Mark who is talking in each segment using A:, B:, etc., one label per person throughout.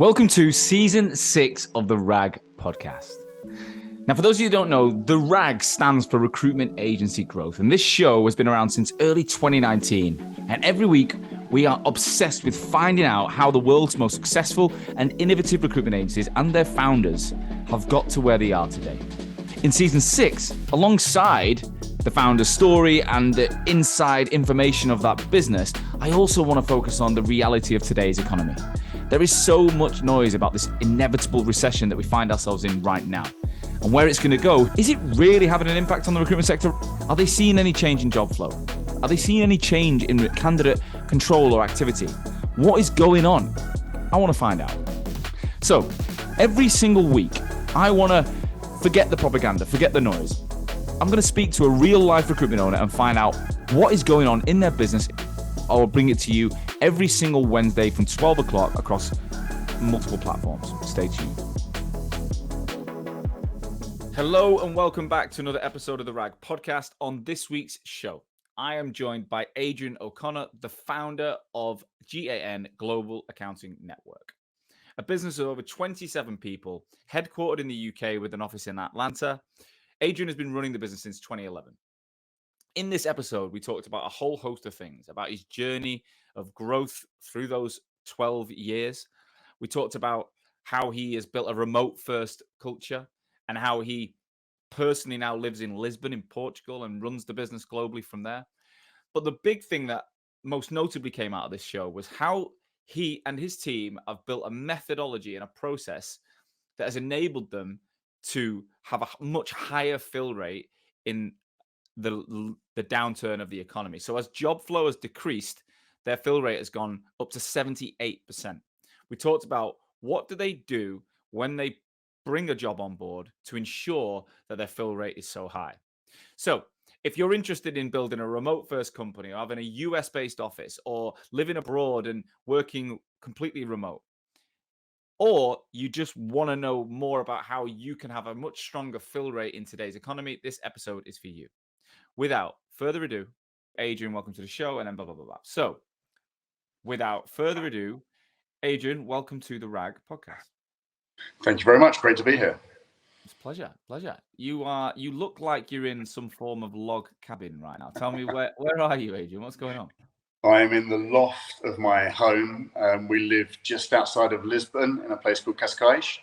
A: Welcome to Season 6 of the RAG podcast. Now, for those of you who don't know, the RAG stands for Recruitment Agency Growth, and this show has been around since early 2019. And every week, we are obsessed with finding out how the world's most successful and innovative recruitment agencies and their founders have got to where they are today. In Season 6, alongside the founder's story and the inside information of that business, I also want to focus on the reality of today's economy. There is so much noise about this inevitable recession that we find ourselves in right now. And where it's going to go, is it really having an impact on the recruitment sector? Are they seeing any change in job flow? Are they seeing any change in candidate control or activity? What is going on? I want to find out. So every single week, I want to forget the propaganda, forget the noise. I'm going to speak to a real life recruitment owner and find out what is going on in their business. I will bring it to you every single Wednesday from 12 o'clock across multiple platforms. Stay tuned. Hello and welcome back to another episode of the RAG podcast. On this week's show, I am joined by Adrian O'Connor, the founder of GAN Global Accounting Network, a business of over 27 people, headquartered in the UK with an office in Atlanta. Adrian has been running the business since 2011. In this episode, we talked about a whole host of things, about his journey of growth through those 12 years. We talked about how he has built a remote-first culture and how he personally now lives in Lisbon in Portugal and runs the business globally from there. But the big thing that most notably came out of this show was how he and his team have built a methodology and a process that has enabled them to have a much higher fill rate in the downturn of the economy. So as job flow has decreased, their fill rate has gone up to 78%. We talked about what do they do when they bring a job on board to ensure that their fill rate is so high. So if you're interested in building a remote first company or having a US based office or living abroad and working completely remote, or you just want to know more about how you can have a much stronger fill rate in today's economy, this episode is for you. Without further ado, Adrian, welcome to the show, and then blah, blah, blah, blah. So, without further ado, Adrian, welcome to the RAG podcast.
B: Thank you very much. Great to be here.
A: It's a pleasure. You look like you're in some form of log cabin right now. Tell me, where are you, Adrian? What's going on?
B: I am in the loft of my home. We live just outside of Lisbon in a place called Cascais.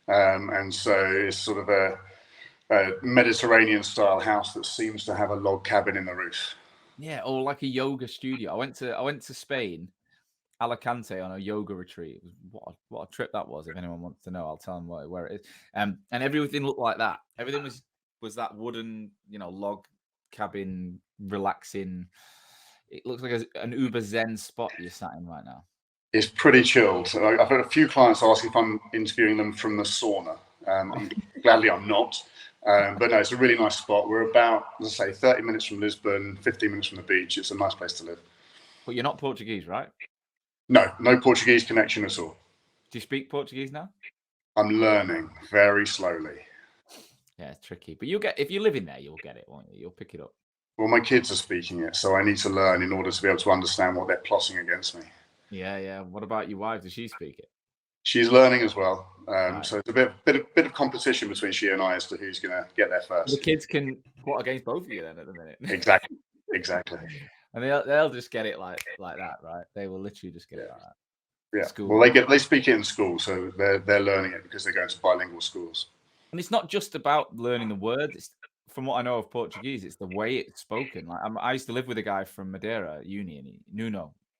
B: And so it's sort of a Mediterranean style house that seems to have a log cabin in the roof.
A: Yeah, or like a yoga studio. I went to Spain, Alicante, on a yoga retreat. What a trip that was. If anyone wants to know, I'll tell them where it is. And everything looked like that. Everything was that wooden, log cabin, relaxing. It looks like an uber zen spot you're sat in right now.
B: It's pretty chilled. I've had a few clients ask if I'm interviewing them from the sauna. Gladly I'm not. But no, it's a really nice spot. We're about, let's say, 30 minutes from Lisbon, 15 minutes from the beach. It's a nice place to live.
A: But you're not Portuguese, right?
B: No Portuguese connection at all.
A: Do you speak Portuguese now?
B: I'm learning very slowly.
A: Yeah, it's tricky. But if you live in there, you'll get it, won't you? You'll pick it up.
B: Well, my kids are speaking it, so I need to learn in order to be able to understand what they're plotting against me.
A: Yeah. What about your wife? Does she speak it?
B: She's learning as well.
A: Right.
B: So it's a bit of competition between she and I as to who's going to get there first.
A: The kids can plot against both of you then at the minute.
B: Exactly.
A: And they'll just get it like that, right? They will literally just get it like that.
B: Yeah.
A: School.
B: Well, they speak it in school, so they're learning it because they're going to bilingual schools.
A: And it's not just about learning the words. It's, from what I know of Portuguese, it's the way it's spoken. Like I used to live with a guy from Madeira at uni, and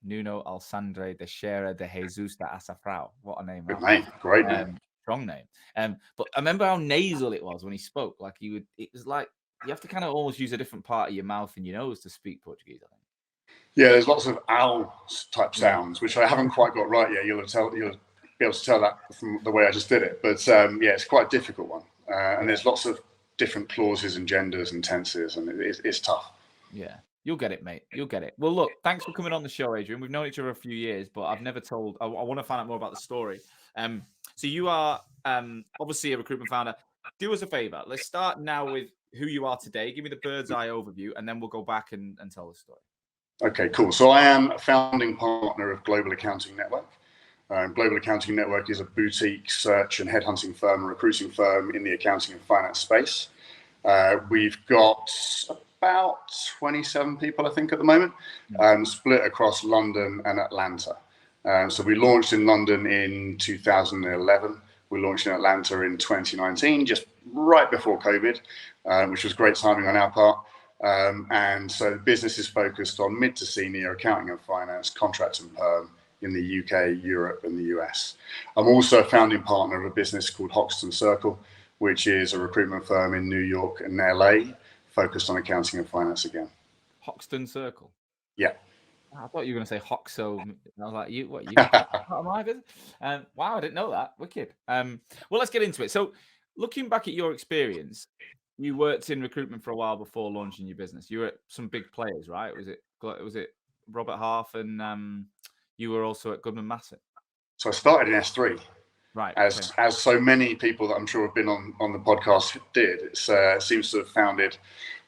A: Nuno Alexandre de Xera de Jesus da Açafrão. What a name!
B: Good name, great name,
A: strong name. But I remember how nasal it was when he spoke. Like it was like you have to kind of almost use a different part of your mouth and your nose to speak Portuguese, I think.
B: Yeah, there's lots of owl type sounds, which I haven't quite got right yet. You'll be able to tell that from the way I just did it. But yeah, it's quite a difficult one, and there's lots of different clauses and genders and tenses, and it's tough.
A: Yeah. You'll get it, mate. You'll get it. Well, look, thanks for coming on the show, Adrian. We've known each other a few years, but I've never told. I want to find out more about the story. So you are obviously a recruitment founder. Do us a favor. Let's start now with who you are today. Give me the bird's eye overview, and then we'll go back and tell the story.
B: Okay, cool. So I am a founding partner of Global Accounting Network. Global Accounting Network is a boutique search and headhunting firm, recruiting firm in the accounting and finance space. We've got about 27 people, I think, at the moment, split across London and Atlanta. So we launched in London in 2011. We launched in Atlanta in 2019, just right before COVID, which was great timing on our part. And so the business is focused on mid to senior accounting and finance, contract and perm in the UK, Europe, and the US. I'm also a founding partner of a business called Hoxton Circle, which is a recruitment firm in New York and LA, focused on accounting and finance again.
A: Hoxton Circle?
B: Yeah.
A: I thought you were going to say Hoxo. And I was like, you part of my business? Wow, I didn't know that. Wicked. Well, let's get into it. So looking back at your experience, you worked in recruitment for a while before launching your business. You were at some big players, right? Was it Robert Half and you were also at Goodman Massett?
B: So I started in S3.
A: Right.
B: As so many people that I'm sure have been on the podcast did. It seems to have founded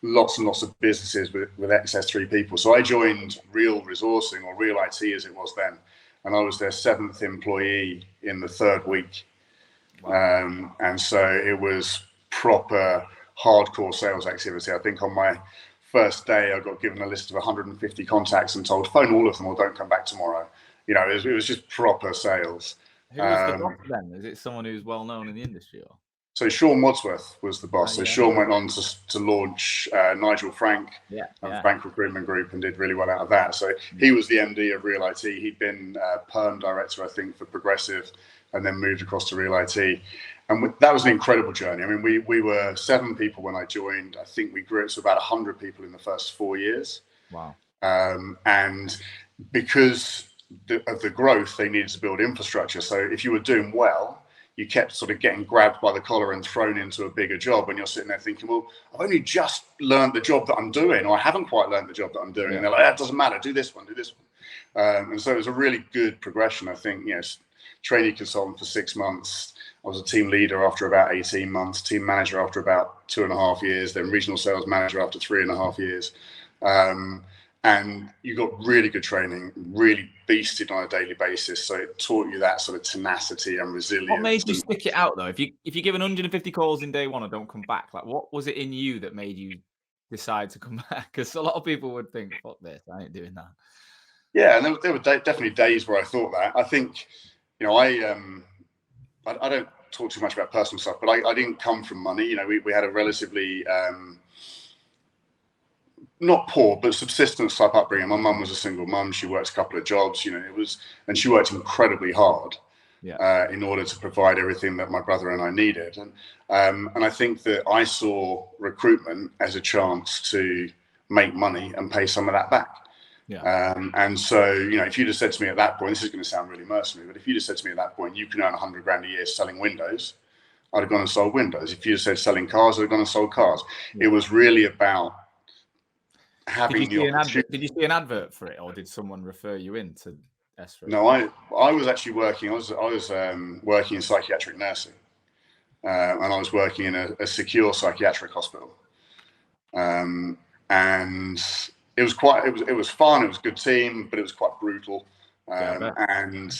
B: lots and lots of businesses with ex-S3 people. So I joined Real Resourcing, or Real IT as it was then, and I was their 7th employee in the 3rd week. Wow. And so it was proper hardcore sales activity. I think on my first day, I got given a list of 150 contacts and told, phone all of them or don't come back tomorrow. You know, it was just proper sales.
A: Who was the boss then? Is it someone who's well known in the industry? Or?
B: So Sean Wadsworth was the boss. So Sean went on to launch Nigel Frank, Frank Recruitment Group, and did really well out of that. So he was the MD of Real IT. He'd been perm director, I think, for Progressive, and then moved across to Real IT. And that was an incredible journey. I mean, we were 7 people when I joined. I think we grew it to about 100 people in the first 4 years.
A: Wow.
B: And because of the growth, they needed to build infrastructure. So if you were doing well, you kept sort of getting grabbed by the collar and thrown into a bigger job, and you're sitting there thinking, well, I've only just learned the job that I'm doing, or I haven't quite learned the job that I'm doing. Yeah. And they're like, that doesn't matter, do this one. And so it was a really good progression. I think, trainee consultant for 6 months. I was a team leader after about 18 months, team manager after about 2.5 years, then regional sales manager after 3.5 years. And you got really good training, really beasted on a daily basis. So it taught you that sort of tenacity and resilience.
A: What made you stick it out though? If you give 150 calls in day one and don't come back, like what was it in you that made you decide to come back? Because a lot of people would think, fuck this, I ain't doing that.
B: Yeah, and there were definitely days where I thought that. I think, I don't talk too much about personal stuff, but I didn't come from money. We had a relatively not poor, but subsistence type upbringing. My mum was a single mum. She worked a couple of jobs, and she worked incredibly hard in order to provide everything that my brother and I needed. And I think that I saw recruitment as a chance to make money and pay some of that back. Yeah. And so, if you'd have said to me at that point, this is going to sound really mercenary, but if you'd have said to me at that point, you can earn 100 grand a year selling windows, I'd have gone and sold windows. If you'd have said selling cars, I'd have gone and sold cars. Yeah. It was really about having the opportunity.
A: Did you see an advert for it, or did someone refer you into S3?
B: No, I was actually working. I was working in psychiatric nursing, and I was working in a secure psychiatric hospital. And it was fun. It was a good team, but it was quite brutal. And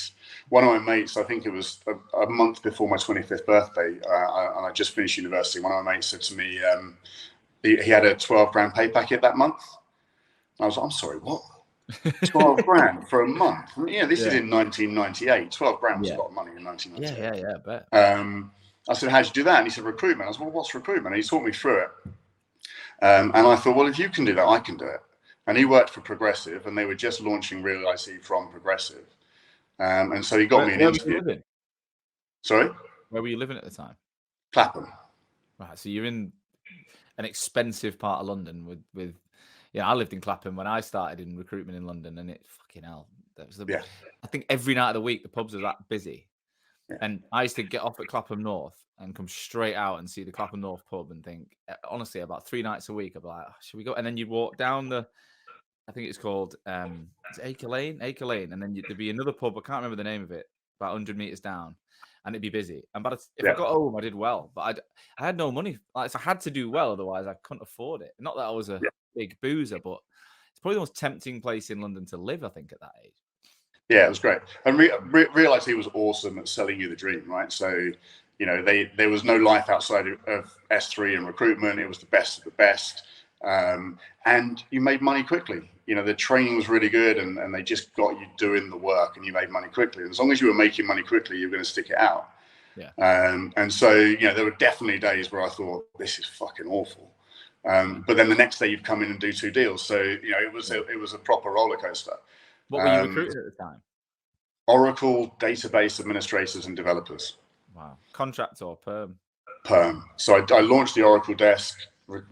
B: one of my mates, I think it was a month before my 25th birthday, and I just finished university. One of my mates said to me, he had a 12 grand pay packet that month. I was like, I'm sorry, what? 12 grand for a month? This is in 1998. 12 grand was a lot of money in 1998.
A: Yeah, I bet.
B: I said, how'd you do that? And he said, recruitment. I was like, well, what's recruitment? And he taught me through it. And I thought, well, if you can do that, I can do it. And he worked for Progressive, and they were just launching Real IT from Progressive. And so he got me an interview.
A: Where were you living?
B: Sorry?
A: Where were you living at the time?
B: Clapham.
A: Right, so you're in an expensive part of London with I lived in Clapham when I started in recruitment in London, and it fucking hell. That was I think every night of the week the pubs were that busy. Yeah. And I used to get off at Clapham North and come straight out and see the Clapham North pub and think, honestly, about 3 nights a week, I'd be like, should we go? And then you'd walk down I think it's called it's Acre Lane, and then there'd be another pub, I can't remember the name of it, about 100 meters down, and it'd be busy. And if I got home, I did well, but I had no money. So I had to do well, otherwise I couldn't afford it. Not that I was a big boozer, but it's probably the most tempting place in London to live, I think, at that age.
B: Yeah, it was great. And realized he was awesome at selling you the dream, right? So, there was no life outside of S3 and recruitment. It was the best of the best. And you made money quickly. The training was really good, and they just got you doing the work, and you made money quickly. And as long as you were making money quickly, you were going to stick it out.
A: Yeah.
B: And so, there were definitely days where I thought, this is fucking awful. But then the next day you'd come in and do 2 deals. So, it was a proper roller coaster.
A: What were you recruiting at the time?
B: Oracle database administrators and developers.
A: Wow. Contract or perm?
B: Perm. So I launched the Oracle desk,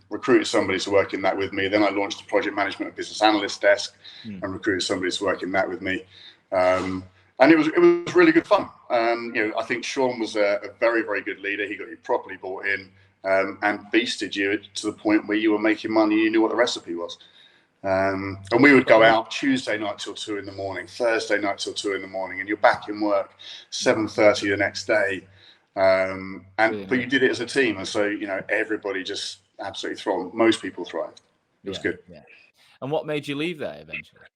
B: recruited somebody to work in that with me. Then I launched the project management and business analyst desk and recruited somebody to work in that with me. And it was really good fun. I think Sean was a very, very good leader. He got you properly bought in and beasted you to the point where you were making money. You knew what the recipe was. And we would go out Tuesday night till 2 a.m, Thursday night till 2 a.m, and you're back in work 7:30 the next day. But you did it as a team, and so everybody just absolutely thrived. Most people thrived. It was good.
A: Yeah. And what made you leave there eventually?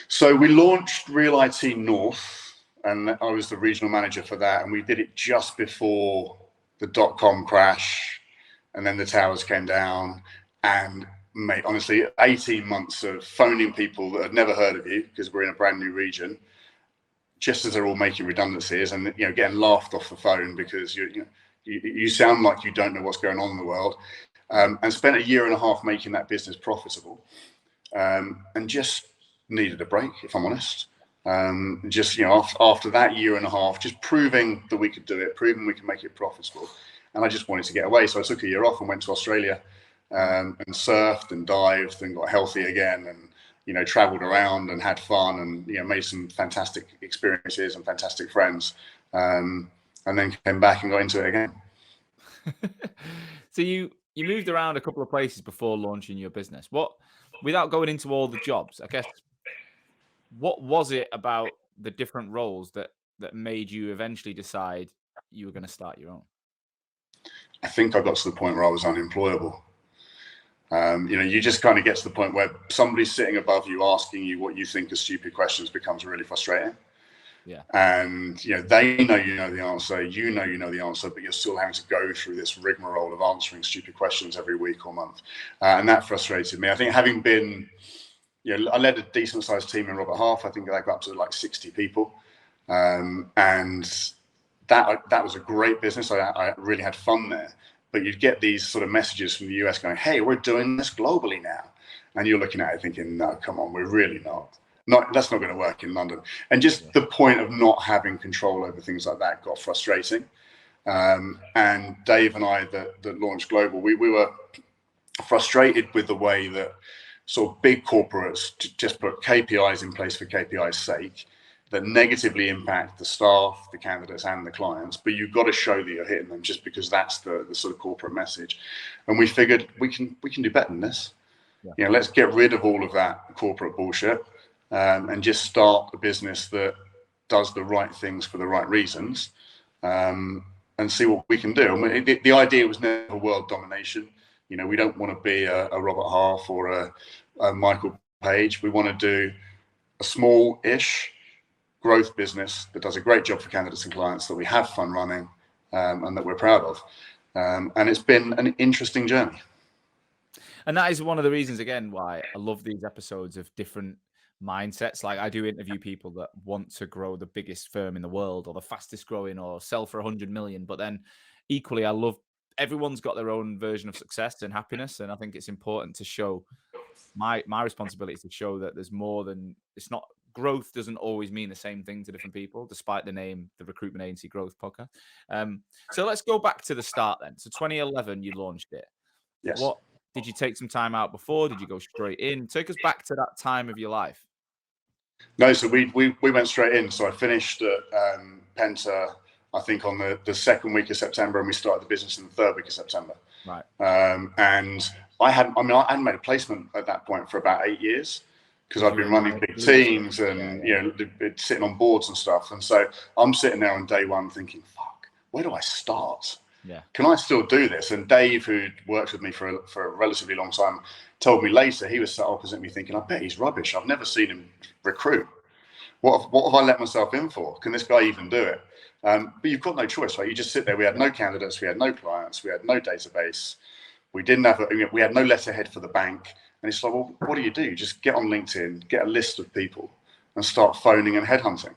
B: So we launched Real IT North, and I was the regional manager for that, and we did it just before the .com crash, and then the towers came down, and mate, honestly, 18 months of phoning people that had never heard of you because we're in a brand new region, just as they're all making redundancies, and getting laughed off the phone because you sound like you don't know what's going on in the world, and spent a year and a half making that business profitable, and just needed a break, if I'm honest. After that year and a half, just proving that we could do it, proving we can make it profitable, and I just wanted to get away. So I took a year off and went to Australia. And surfed and dived and got healthy again, and traveled around and had fun, and made some fantastic experiences and fantastic friends, and then came back and got into it again.
A: So you moved around a couple of places before launching your business. Without going into all the jobs, I guess, what was it about the different roles that made you eventually decide you were going to start your own?
B: I think I got to the point where I was unemployable. You just kind of get to the point where somebody's sitting above you asking you what you think are stupid questions becomes really frustrating.
A: Yeah.
B: And they know you know the answer, you know the answer, but you're still having to go through this rigmarole of answering stupid questions every week or month, and that frustrated me. I think having been, I led a decent sized team in Robert Half. I think I got up to like 60 people, and that was a great business. I really had fun there. But you'd get these sort of messages from the US going, hey, we're doing this globally now. And you're looking at it thinking, no, come on, we're really not. That's not going to work in London. And just the point of not having control over things like that got frustrating. And Dave and I that launched Global, we were frustrated with the way that sort of big corporates just put KPIs in place for KPI's sake that negatively impact the staff, the candidates, and the clients. But you've got to show that you're hitting them, just because that's the sort of corporate message. And we figured we can do better than this. Yeah. Let's get rid of all of that corporate bullshit, and just start a business that does the right things for the right reasons, and see what we can do. And the idea was never world domination. We don't want to be a Robert Half or a Michael Page. We want to do a small-ish growth business that does a great job for candidates and clients, that we have fun running, and that we're proud of. And it's been an interesting journey.
A: And that is one of the reasons, again, why I love these episodes of different mindsets. Like, I do interview people that want to grow the biggest firm in the world, or the fastest growing, or sell for 100 million. But then equally, I love everyone's got their own version of success and happiness. And I think it's important to show my responsibility is to show that there's more than, it's not, growth doesn't always mean the same thing to different people, despite the name, the Recruitment Agency Growth Podcast. So let's go back to the start then. So 2011, you launched it.
B: Yes.
A: What did you take some time out before? Did you go straight in? Take us back to that time of your life.
B: No, so we went straight in. So I finished at Penta, I think, on the second week of September, and we started the business in the third week of September.
A: Right.
B: And I hadn't made a placement at that point for about 8 years, because I've been running big teams and sitting on boards and stuff. And so I'm sitting there on day one thinking, fuck, where do I start?
A: Yeah.
B: Can I still do this? And Dave, who'd worked with me for a relatively long time, told me later, he was sat opposite me thinking, I bet he's rubbish. I've never seen him recruit. what have I let myself in for? Can this guy even do it? But you've got no choice, right? You just sit there. We had no candidates, we had no clients, we had no database, we didn't have, we had no letterhead for the bank. And it's like, well, what do? You just get on LinkedIn, get a list of people, and start phoning and headhunting.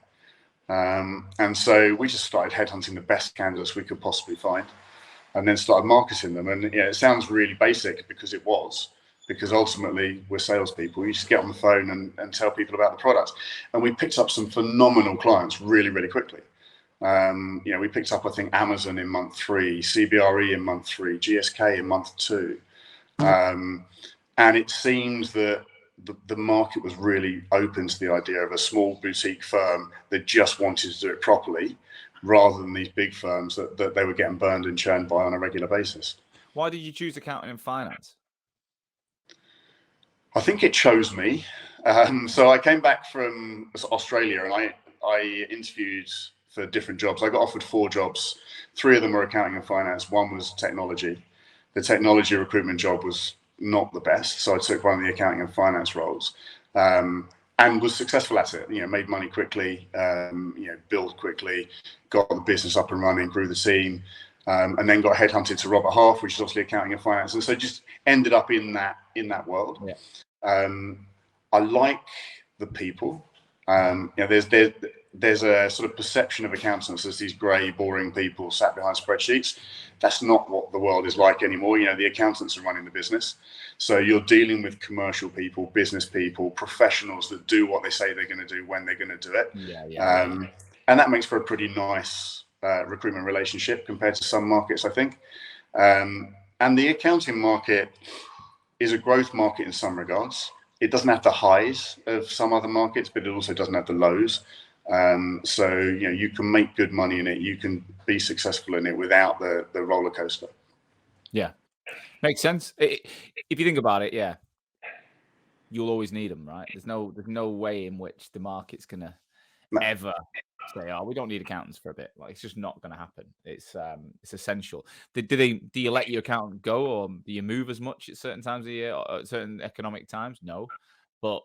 B: And so we just started headhunting the best candidates we could possibly find, and then started marketing them. And it sounds really basic because it was. Because ultimately we're salespeople. You just get on the phone and tell people about the products. And we picked up some phenomenal clients really, really quickly. We picked up, I think, Amazon in month 3, CBRE in month 3, GSK in month 2. And it seemed that the market was really open to the idea of a small boutique firm that just wanted to do it properly, rather than these big firms that they were getting burned and churned by on a regular basis.
A: Why did you choose accounting and finance?
B: I think it chose me. So I came back from Australia and I interviewed for different jobs. I got offered 4 jobs. 3 of them were accounting and finance. 1 was technology. The technology recruitment job was not the best, so I took one of the accounting and finance roles, and was successful at it. Made money quickly, built quickly, got the business up and running, grew the team. And then got headhunted to Robert Half, which is obviously accounting and finance, and so just ended up in that world.
A: Yeah.
B: I like the people. There's a sort of perception of accountants as these grey, boring people sat behind spreadsheets. That's not what the world is like anymore. The accountants are running the business, so you're dealing with commercial people, business people, professionals that do what they say they're going to do when they're going to do it. And that makes for a pretty nice recruitment relationship compared to some markets, I think. And the accounting market is a growth market in some regards. It doesn't have the highs of some other markets, but it also doesn't have the lows. So you can make good money in it. You can be successful in it without the roller coaster.
A: Yeah, makes sense. If you think about it, yeah, you'll always need them, right? There's no way in which the market's gonna ever say, "Oh, we don't need accountants for a bit." Like, it's just not going to happen. It's essential. Do you let your accountant go, or do you move as much at certain times of the year, or at certain economic times? No, but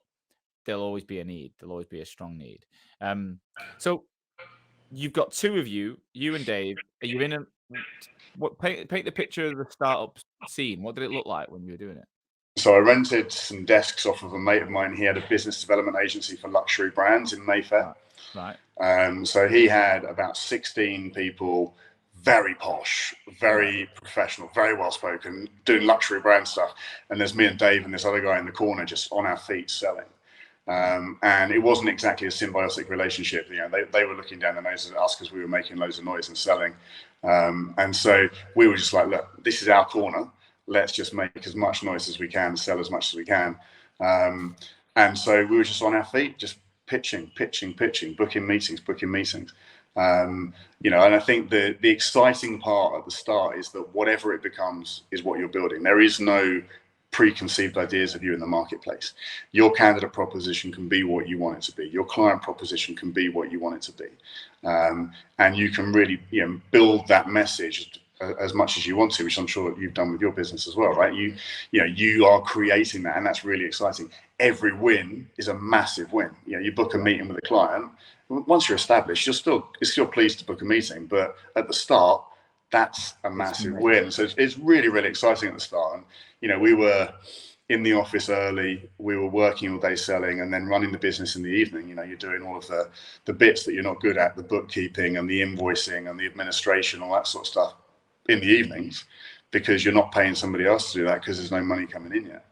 A: there'll always be a need. There'll always be a strong need. So you've got 2 of you and Dave. Are you in paint the picture of the startup scene? What did it look like when you were doing it?
B: So I rented some desks off of a mate of mine. He had a business development agency for luxury brands in Mayfair.
A: Right.
B: So he had about 16 people, very posh, very professional, very well spoken, doing luxury brand stuff. And there's me and Dave and this other guy in the corner just on our feet selling. And it wasn't exactly a symbiotic relationship. They were looking down their noses at us because we were making loads of noise and selling. And so we were just like, look, this is our corner. Let's just make as much noise as we can, sell as much as we can. And so we were just on our feet, just pitching, booking meetings. And I think the exciting part at the start is that whatever it becomes is what you're building. There is no preconceived ideas of you in the marketplace. Your candidate proposition can be what you want it to be. Your client proposition can be what you want it to be. And you can really build that message as much as you want to, which I'm sure you've done with your business as well, right? You are creating that, and that's really exciting. Every win is a massive win. You book a meeting with a client. Once you're established, you're still pleased to book a meeting, but at the start, that's a massive win. So it's really, really exciting at the start. And we were in the office early, we were working all day selling, and then running the business in the evening. You're doing all of the bits that you're not good at, the bookkeeping and the invoicing and the administration, all that sort of stuff, in the evenings, because you're not paying somebody else to do that because there's no money coming in yet.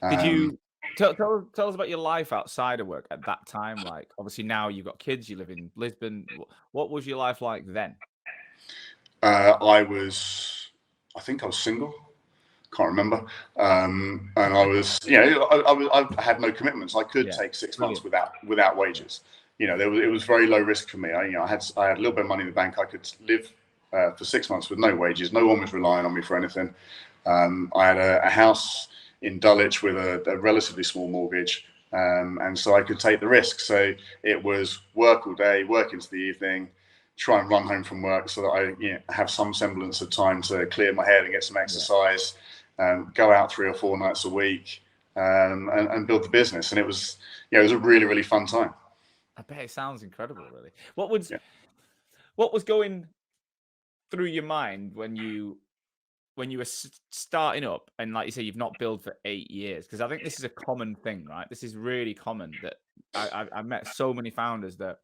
A: Did you tell us about your life outside of work at that time? Like, obviously now you've got kids, you live in Lisbon. What was your life like then?
B: I think I was single. Can't remember. And I was, I had no commitments. I could take 6 months without wages. It was very low risk for me. I had a little bit of money in the bank. I could live for 6 months with no wages. No one was relying on me for anything. I had a house in Dulwich with a relatively small mortgage, and so I could take the risk. So it was work all day, work into the evening, try and run home from work so that I have some semblance of time to clear my head and get some exercise, go out 3 or 4 nights a week, and build the business. And it was a really, really fun time.
A: I bet it sounds incredible, really. What was
B: Yeah.
A: what was going through your mind when you were starting up, and like you say, you've not billed for 8 years? Because I think this is a common thing, right? This is really common that I've met so many founders that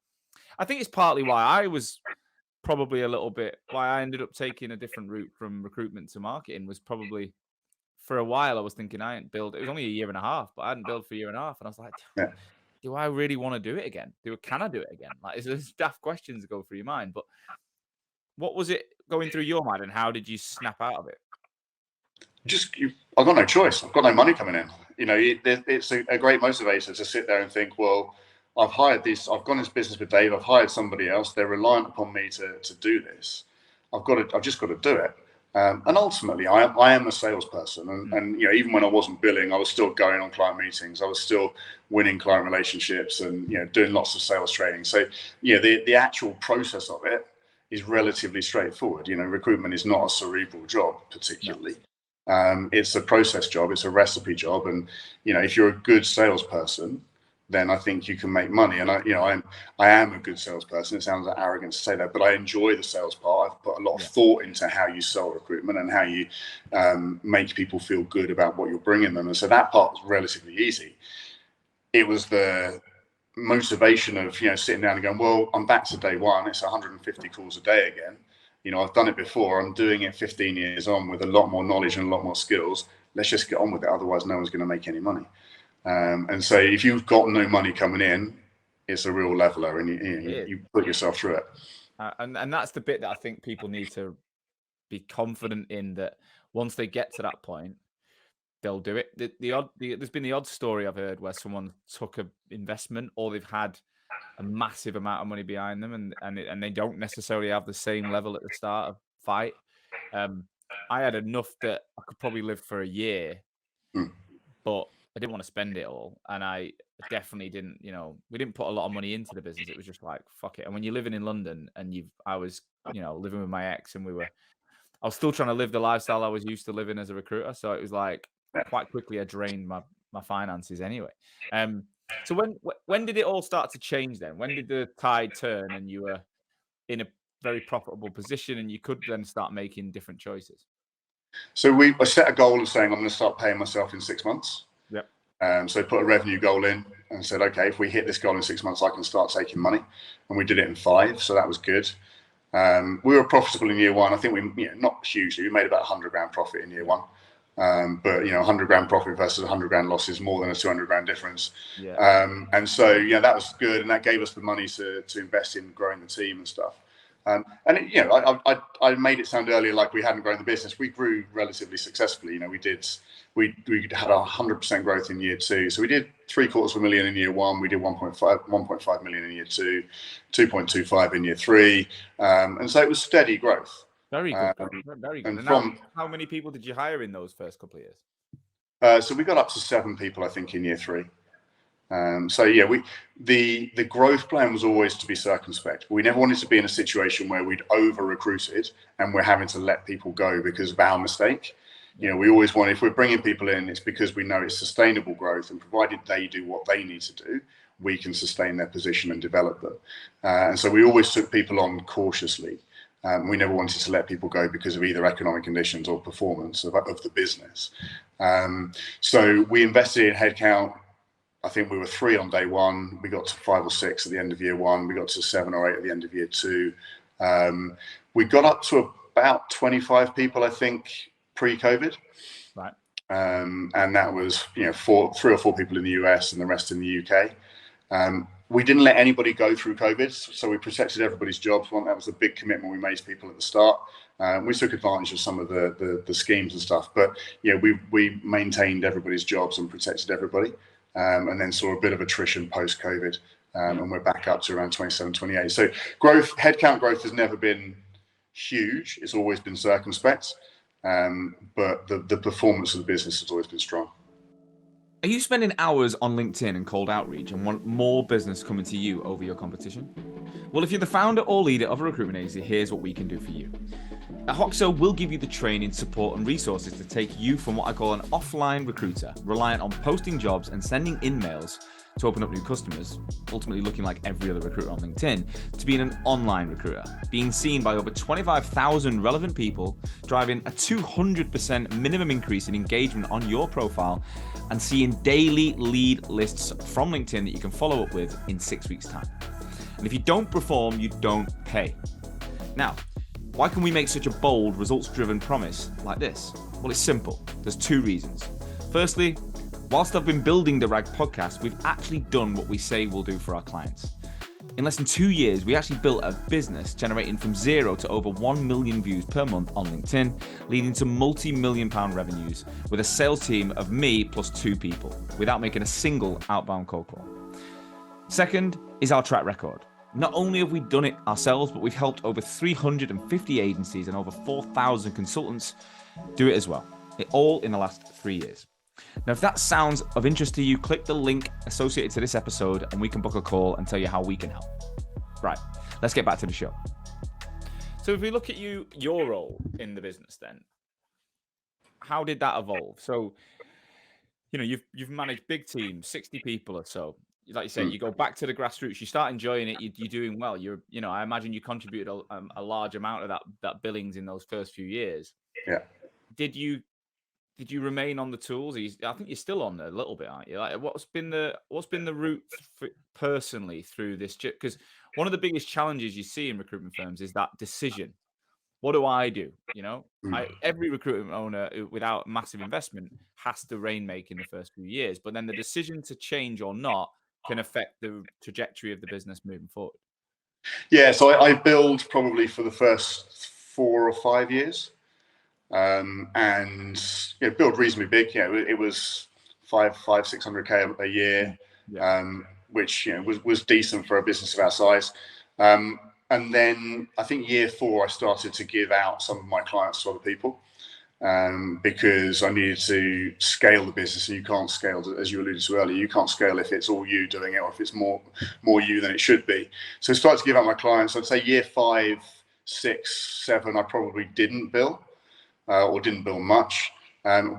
A: I think it's partly why I was probably a little bit why I ended up taking a different route from recruitment to marketing was probably for a while I was thinking I hadn't billed. It was only a year and a half, but I hadn't billed for a year and a half, and I was like,
B: Yeah.
A: do I really want to do it again? Can I do it again? Like, there's daft questions that go through your mind. But what was it going through your mind, and how did you snap out of it?
B: I've got no choice. I've got no money coming in. It's a great motivator to sit there and think, well, I've gone into business with Dave. I've hired somebody else. They're reliant upon me to do this. I've just got to do it. And ultimately, I am a salesperson, and even when I wasn't billing, I was still going on client meetings. I was still winning client relationships, and doing lots of sales training. So the actual process of it is relatively straightforward. Recruitment is not a cerebral job particularly. No. It's a process job. It's a recipe job, and if you're a good salesperson, then I think you can make money. And I am a good salesperson. It sounds like arrogant to say that, but I enjoy the sales part. I've put a lot of thought into how you sell recruitment and how you make people feel good about what you're bringing them. And so that part was relatively easy. It was the motivation of sitting down and going, well, I'm back to day one. It's 150 calls a day again. I've done it before. I'm doing it 15 years on with a lot more knowledge and a lot more skills. Let's just get on with it. Otherwise, no one's going to make any money. And so if you've got no money coming in, it's a real leveler, and you put yourself through it.
A: And that's the bit that I think people need to be confident in, that once they get to that point, they'll do it. There's been the odd story I've heard where someone took an investment, or they've had a massive amount of money behind them, and they don't necessarily have the same level at the start of fight. I had enough that I could probably live for a year, but I didn't want to spend it all, and I definitely didn't. We didn't put a lot of money into the business. It was just like, fuck it. And when you're living in London, and I was living with my ex, and I was still trying to live the lifestyle I was used to living as a recruiter. So it was like quite quickly I drained my finances anyway. So when did it all start to change then? When did the tide turn and you were in a very profitable position and you could then start making different choices?
B: So I set a goal of saying I'm going to start paying myself in 6 months.
A: Yep.
B: So put a revenue goal in and said, okay, if we hit this goal in 6 months, I can start taking money. And we did it in 5. So that was good. We were profitable in year 1. I think not hugely. We made about 100 grand profit in year 1. But 100 grand profit versus 100 grand loss is more than a 200 grand difference.
A: Yeah.
B: And so that was good, and that gave us the money to invest in growing the team and stuff. And I made it sound earlier like we hadn't grown the business. We grew relatively successfully. We had 100% growth in year 2. So we did $750,000 in year 1. We did 1.5 million in year 2, 2.25 in year 3, and so it was steady growth.
A: Very good. Very good. And how many people did you hire in those first couple of years?
B: So we got up to 7 people, I think, in year 3. The growth plan was always to be circumspect. We never wanted to be in a situation where we'd over recruited and we're having to let people go because of our mistake. We always want, if we're bringing people in, it's because we know it's sustainable growth, and provided they do what they need to do, we can sustain their position and develop them. And so we always took people on cautiously. We never wanted to let people go because of either economic conditions or performance of the business. So we invested in headcount. I think we were 3 on day 1. We got to 5 or 6 at the end of year 1. We got to 7 or 8 at the end of year 2. We got up to about 25 people, I think, pre-COVID.
A: Right.
B: And that was 3 or 4 people in the US and the rest in the UK. We didn't let anybody go through COVID, so we protected everybody's jobs. That was a big commitment we made to people at the start. We took advantage of some of the schemes and stuff, but we maintained everybody's jobs and protected everybody, and then saw a bit of attrition post-COVID, and we're back up to around 27, 28. So headcount growth has never been huge. It's always been circumspect, but the performance of the business has always been strong.
A: Are you spending hours on LinkedIn and cold outreach and want more business coming to you over your competition? Well, if you're the founder or leader of a recruitment agency, here's what we can do for you. At Hoxo, we'll give you the training, support, and resources to take you from what I call an offline recruiter, reliant on posting jobs and sending in mails, to open up new customers, ultimately looking like every other recruiter on LinkedIn, to being an online recruiter, being seen by over 25,000 relevant people, driving a 200% minimum increase in engagement on your profile, and seeing daily lead lists from LinkedIn that you can follow up with in 6 weeks' time. And if you don't perform, you don't pay. Now, why can we make such a bold, results-driven promise like this? Well, it's simple. There's 2 reasons. Firstly, whilst I've been building the RAG podcast, we've actually done what we say we'll do for our clients. In less than 2 years, we actually built a business generating from 0 to over 1 million views per month on LinkedIn, leading to multi-million pound revenues with a sales team of me plus 2 people, without making a single outbound cold call. Second is our track record. Not only have we done it ourselves, but we've helped over 350 agencies and over 4,000 consultants do it as well. It all in the last 3 years. Now, if that sounds of interest to you, click the link associated to this episode and we can book a call and tell you how we can help. Right, let's get back to the show. So if we look at your role in the business then, how did that evolve? So, you've managed big teams, 60 people or so. Like you said, you go back to the grassroots, you start enjoying it, you're doing well. I imagine you contributed a large amount of that billings in those first few years.
B: Yeah.
A: Did you remain on the tools? I think you're still on there a little bit, aren't you? Like, what's been the route personally through this? Because one of the biggest challenges you see in recruitment firms is that decision. What do I do? Every recruitment owner without massive investment has to rainmake in the first few years, but then the decision to change or not can affect the trajectory of the business moving forward.
B: Yeah, so I build probably for the first 4 or 5 years. And build reasonably big. It was 600K a year, which was decent for a business of our size. And then I think year 4, I started to give out some of my clients to other people because I needed to scale the business. And you can't scale, as you alluded to earlier, you can't scale if it's all you doing it or if it's more you than it should be. So I started to give out my clients. I'd say year 5, 6, 7, I probably didn't bill. Or didn't bill much.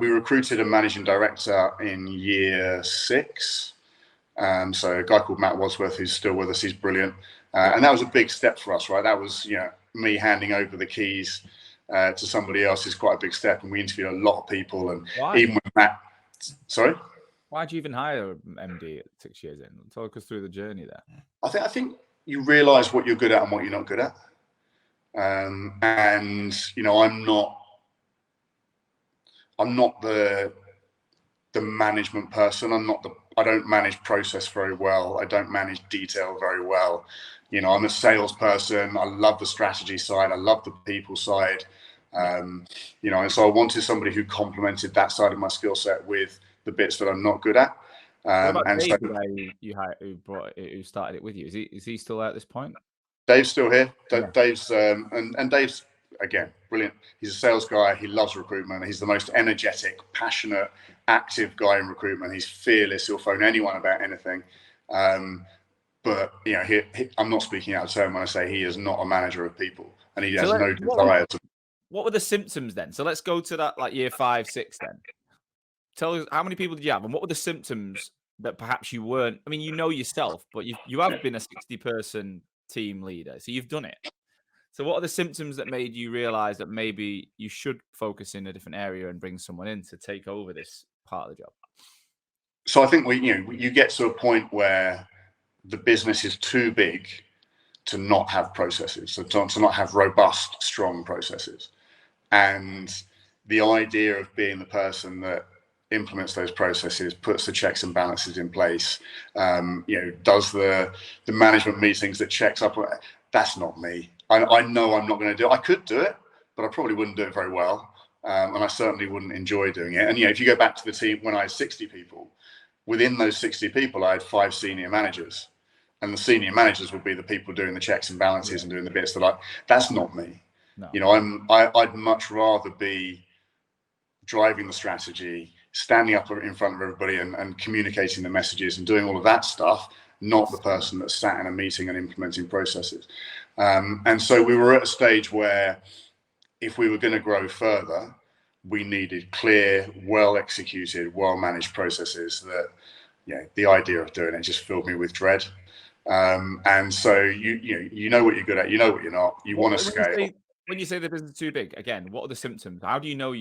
B: We recruited a managing director in year 6. So a guy called Matt Wadsworth, who's still with us, he's brilliant. And that was a big step for us, right? That was, me handing over the keys to somebody else is quite a big step. And we interviewed a lot of people. And even with Matt, sorry?
A: Why'd you even hire MD at 6 years in? Talk us through the journey there.
B: I think you realize what you're good at and what you're not good at. I'm not the management person. I don't manage process very well. I don't manage detail very well. I'm a salesperson. I love the strategy side. I love the people side. And so I wanted somebody who complemented that side of my skill set with the bits that I'm not good at.
A: What about Dave, the guy you hired, who started it with you? Is he still at this point?
B: Dave's still here. Dave's and Dave's, again, brilliant. He's a sales guy. He loves recruitment. He's the most energetic, passionate, active guy in recruitment. He's fearless. He'll phone anyone about anything. But I'm not speaking out of turn when I say he is not a manager of people, and he has no desire to.
A: What were the symptoms then? So let's go to that, like year 5, 6 then. Tell us, how many people did you have, and what were the symptoms that perhaps you weren't? I mean, yourself, but you have been a 60-person team leader, so you've done it. So what are the symptoms that made you realize that maybe you should focus in a different area and bring someone in to take over this part of the job?
B: So I think you get to a point where the business is too big to not have processes, so to not have robust, strong processes. And the idea of being the person that implements those processes, puts the checks and balances in place, does the management meetings that checks up, that's not me. I know I'm not going to do it. I could do it, but I probably wouldn't do it very well. And I certainly wouldn't enjoy doing it. And, if you go back to the team when I had 60 people, within those 60 people, I had 5 senior managers. And the senior managers would be the people doing the checks and balances and doing the bits that that's not me. No. I'd much rather be driving the strategy, standing up in front of everybody and communicating the messages and doing all of that stuff, not the person that sat in a meeting and implementing processes. And so we were at a stage where if we were going to grow further, we needed clear, well executed, well managed processes that the idea of doing it just filled me with dread. And so you know what you're good at, you know what you're not. You want to scale.
A: When you say the business is too big, again, what are the symptoms? How do you know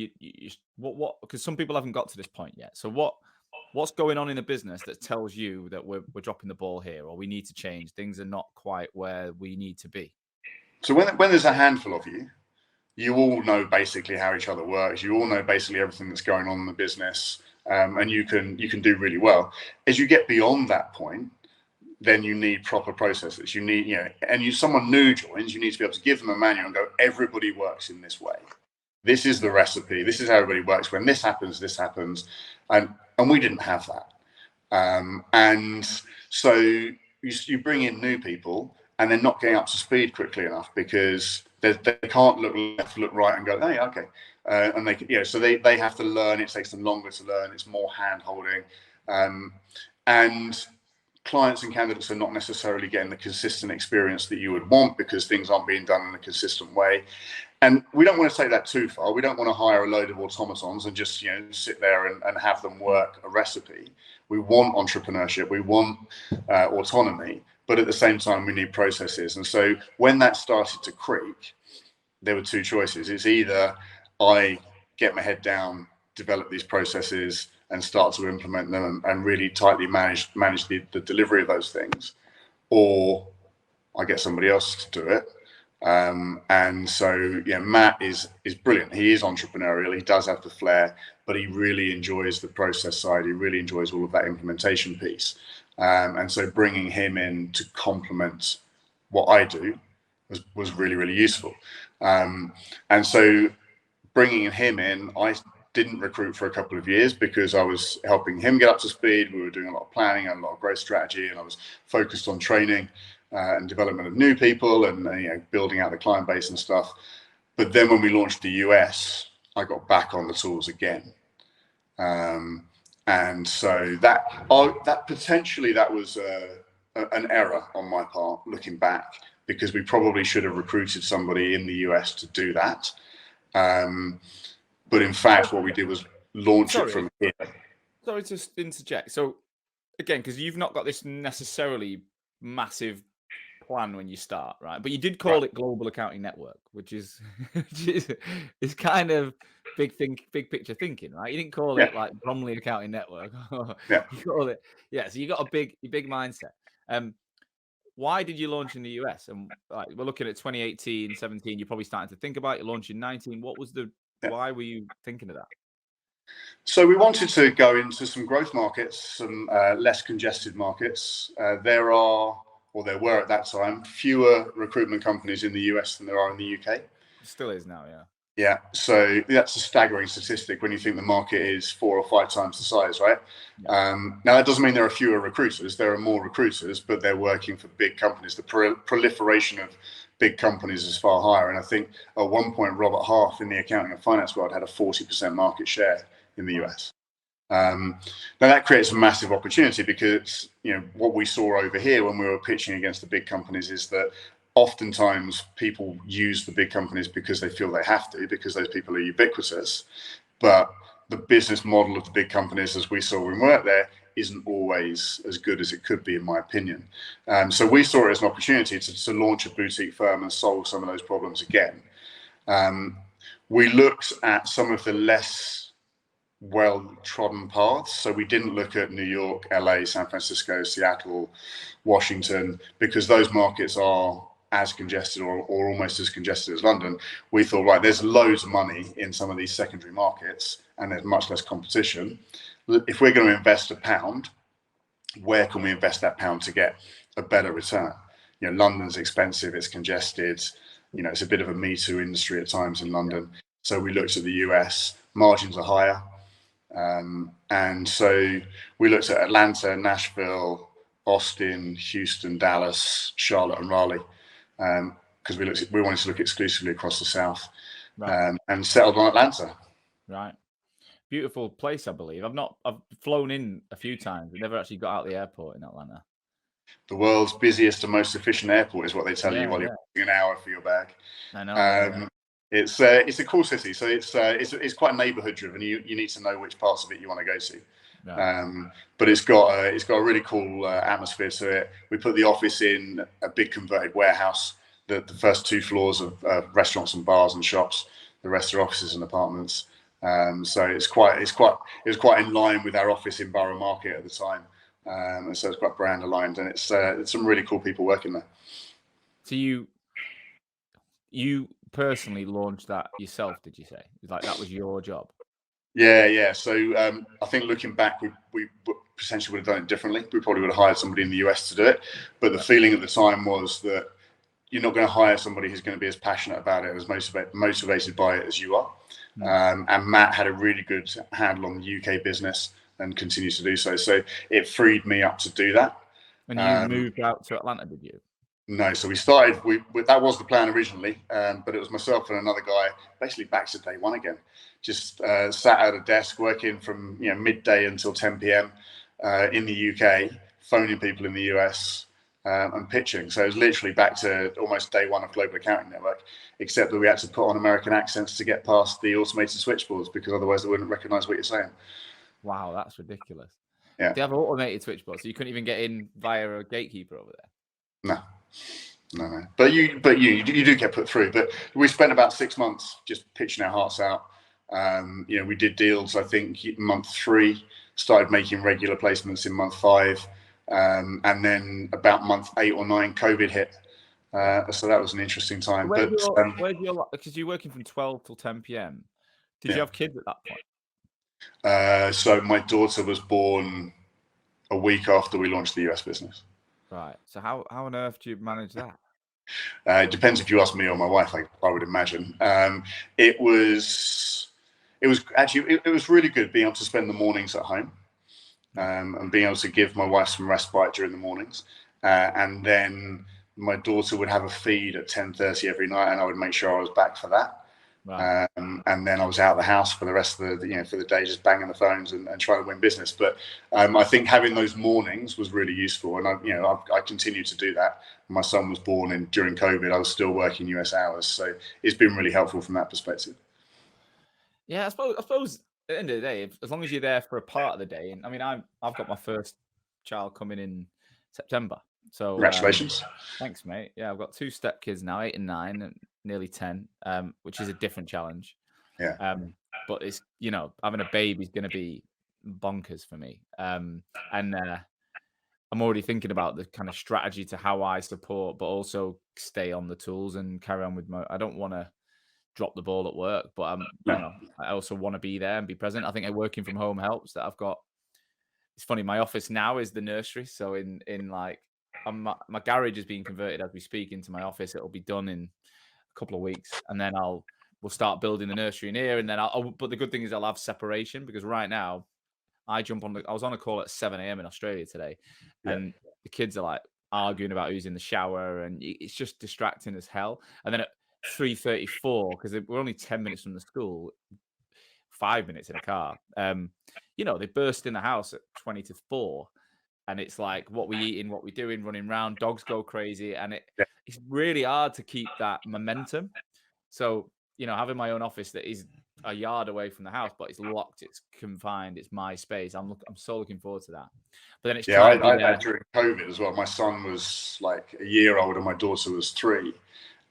A: what? Because some people haven't got to this point yet. So what's going on in the business that tells you that we're dropping the ball here, or we need to change? Things are not quite where we need to be.
B: So when there's a handful of you, you all know basically how each other works. You all know basically everything that's going on in the business, and you can do really well. As you get beyond that point, then you need proper processes. You need, and someone new joins, you need to be able to give them a manual and go, everybody works in this way. This is the recipe. This is how everybody works. When this happens, and we didn't have that. And so you bring in new people, and they're not getting up to speed quickly enough because they can't look left, look right, and go, hey, okay. And they, so they have to learn. It takes them longer to learn. It's more hand holding, and clients and candidates are not necessarily getting the consistent experience that you would want because things aren't being done in a consistent way. And we don't want to take that too far. We don't want to hire a load of automatons and just sit there and have them work a recipe. We want entrepreneurship. We want autonomy. But at the same time, we need processes. And so when that started to creak, there were two choices. It's either I get my head down, develop these processes, and start to implement them and really tightly manage the delivery of those things, or I get somebody else to do it. And so Matt is brilliant. He is entrepreneurial. He does have the flair, but he really enjoys the process side. He really enjoys all of that implementation piece. And so bringing him in to complement what I do was really, really useful. And so bringing him in, I didn't recruit for a couple of years because I was helping him get up to speed. We were doing a lot of planning and a lot of growth strategy, and I was focused on training and development of new people and building out the client base and stuff. But then when we launched the US, I got back on the tools again. And so that potentially that was an error on my part looking back, because we probably should have recruited somebody in the US to do that. But in fact, what we did was launch it from here.
A: Sorry to interject. So again, because you've not got this necessarily massive plan when you start, right? But you did call it Global Accounting Network, which is kind of big picture thinking, right? You didn't call it like Bromley Accounting Network. You called it, so you got a big mindset. Why did you launch in the US? And we're looking at 2018, 17. You're probably starting to think about it. You launched in 19. What was why were you thinking of that?
B: So we wanted to go into some growth markets, some less congested markets. There were at that time fewer recruitment companies in the US than there are in the UK.
A: It still is now, yeah.
B: Yeah, so that's a staggering statistic when you think the market is 4 or 5 times the size, right? Yeah. Now, that doesn't mean there are fewer recruiters. There are more recruiters, but they're working for big companies. The proliferation of big companies is far higher. And I think at one point, Robert Half in the accounting and finance world had a 40% market share in the US. Now, that creates a massive opportunity because, what we saw over here when we were pitching against the big companies is that oftentimes people use the big companies because they feel they have to, because those people are ubiquitous. But the business model of the big companies, as we saw when we worked there, isn't always as good as it could be, in my opinion. So we saw it as an opportunity to launch a boutique firm and solve some of those problems again. We looked at some of the less well-trodden paths. So we didn't look at New York, LA, San Francisco, Seattle, Washington, because those markets are as congested or almost as congested as London. We thought, there's loads of money in some of these secondary markets and there's much less competition. If we're going to invest £1, where can we invest that £1 to get a better return? London's expensive, it's congested, it's a bit of a Me Too industry at times in London. So we looked at the US, margins are higher. And so we looked at Atlanta, Nashville, Austin, Houston, Dallas, Charlotte, and Raleigh, because we wanted to look exclusively across the South, and settled on Atlanta.
A: Right, beautiful place, I believe. I've flown in a few times, but never actually got out of the airport in Atlanta.
B: The world's busiest and most efficient airport is what they tell you while you're waiting an hour for your bag.
A: I know.
B: It's a cool city, so it's quite neighborhood driven. You need to know which parts of it you want to go to. But it's got a really cool atmosphere to it. We put the office in a big converted warehouse. The first 2 floors of restaurants and bars and shops. The rest are offices and apartments. So it was quite in line with our office in Borough Market at the time. And so it's quite brand aligned, and it's some really cool people working there.
A: So you personally launched that yourself, did you say? Like that was your job?
B: Yeah. So I think looking back, we potentially would have done it differently. We probably would have hired somebody in the US to do it. But the feeling at the time was that you're not going to hire somebody who's going to be as passionate about it, as motivated by it as you are. And Matt had a really good handle on the UK business and continues to do so. So it freed me up to do that.
A: And you moved out to Atlanta, did you?
B: No, so we started. That was the plan originally, but it was myself and another guy, basically back to day one again. Just sat at a desk working from midday until 10 p.m. In the UK, phoning people in the US and pitching. So it was literally back to almost day one of Global Accounting Network, except that we had to put on American accents to get past the automated switchboards because otherwise they wouldn't recognise what you're saying.
A: Wow, that's ridiculous.
B: Yeah.
A: They have automated switchboards, so you couldn't even get in via a gatekeeper over there.
B: No. But you do get put through. But we spent about 6 months just pitching our hearts out. We did deals. I think month 3, started making regular placements in month 5, and then about month 8 or 9, COVID hit. So that was an interesting time.
A: Because you're working from 12 till 10 p.m. Did you have kids at that point?
B: So my daughter was born a week after we launched the US business.
A: Right. So how on earth do you manage that?
B: It depends if you ask me or my wife. I would imagine it was really good being able to spend the mornings at home and being able to give my wife some respite during the mornings, and then my daughter would have a feed at 10:30 every night, and I would make sure I was back for that. Right. And then I was out of the house for the rest of for the day, just banging the phones and trying to win business. But I think having those mornings was really useful, and I continued to do that. My son was born during COVID. I was still working US hours, so it's been really helpful from that perspective.
A: Yeah, I suppose at the end of the day, as long as you're there for a part of the day, and I mean, I've got my first child coming in September. So
B: congratulations.
A: Thanks, mate. Yeah, I've got 2 stepkids now, 8 and 9, and nearly 10, which is a different challenge.
B: Yeah.
A: But it's having a baby is going to be bonkers for me. And I'm already thinking about the kind of strategy to how I support, but also stay on the tools and carry on with I don't want to drop the ball at work, but I also want to be there and be present. I think working from home helps. That it's funny. My office now is the nursery, so in like. My garage is being converted as we speak into my office. It'll be done in a couple of weeks, and then we'll start building the nursery in here. And then but the good thing is I'll have separation, because right now I was on a call at 7 a.m. in Australia today, and the kids are like arguing about who's in the shower, and it's just distracting as hell. And then at 3:34, because we're only 10 minutes from the school, 5 minutes in a car, they burst in the house at 20 to 4. And it's like, what we eating, what we doing, running around, dogs go crazy. And it's really hard to keep that momentum. So, having my own office that is a yard away from the house, but it's locked, it's confined, it's my space. I'm so looking forward to that. But then it's
B: I had during COVID as well. My son was like a year old and my daughter was 3.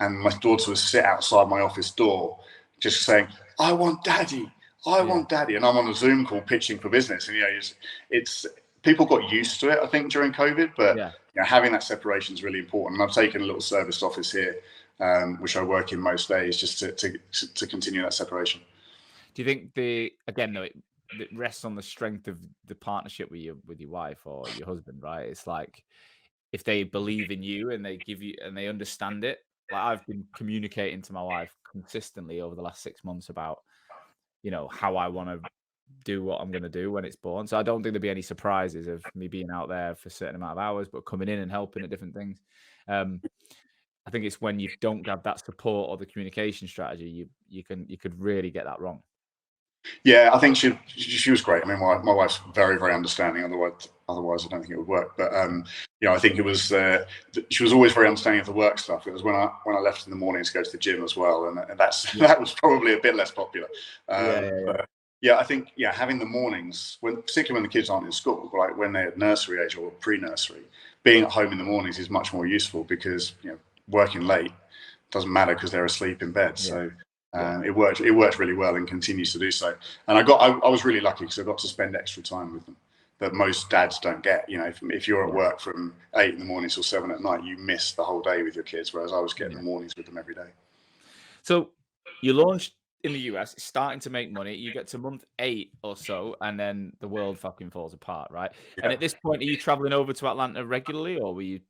B: And my daughter would sit outside my office door just saying, I want daddy. I want daddy. And I'm on a Zoom call pitching for business. And, it's people got used to it, I think, during COVID, but having that separation is really important. And I've taken a little service office here, which I work in most days, just to continue that separation.
A: Do you think it rests on the strength of the partnership with your wife or your husband, right? It's like, if they believe in you and they give you and they understand it. Like, I've been communicating to my wife consistently over the last 6 months about, how I want to do what I'm going to do when it's born. So I don't think there'll be any surprises of me being out there for a certain amount of hours, but coming in and helping at different things. I think it's when you don't have that support or the communication strategy, you could really get that wrong.
B: Yeah, I think she was great. I mean, my wife's very, very understanding. Otherwise, I don't think it would work. But I think it was she was always very understanding of the work stuff. It was when I left in the morning to go to the gym as well, and that was probably a bit less popular. Yeah, I think having the mornings, particularly when the kids aren't in school, like when they're at nursery age or pre-nursery, being at home in the mornings is much more useful because working late doesn't matter because they're asleep in bed.
A: Yeah.
B: So
A: Yeah.
B: it worked really well and continues to do so. And I was really lucky because I got to spend extra time with them that most dads don't get. If you're at work from 8 in the morning till 7 at night, you miss the whole day with your kids, whereas I was getting the mornings with them every day.
A: So you launched in the US, it's starting to make money. You get to month 8 or so, and then the world fucking falls apart, right? And
B: Yeah.
A: at this point, are you traveling over to Atlanta regularly, or were you?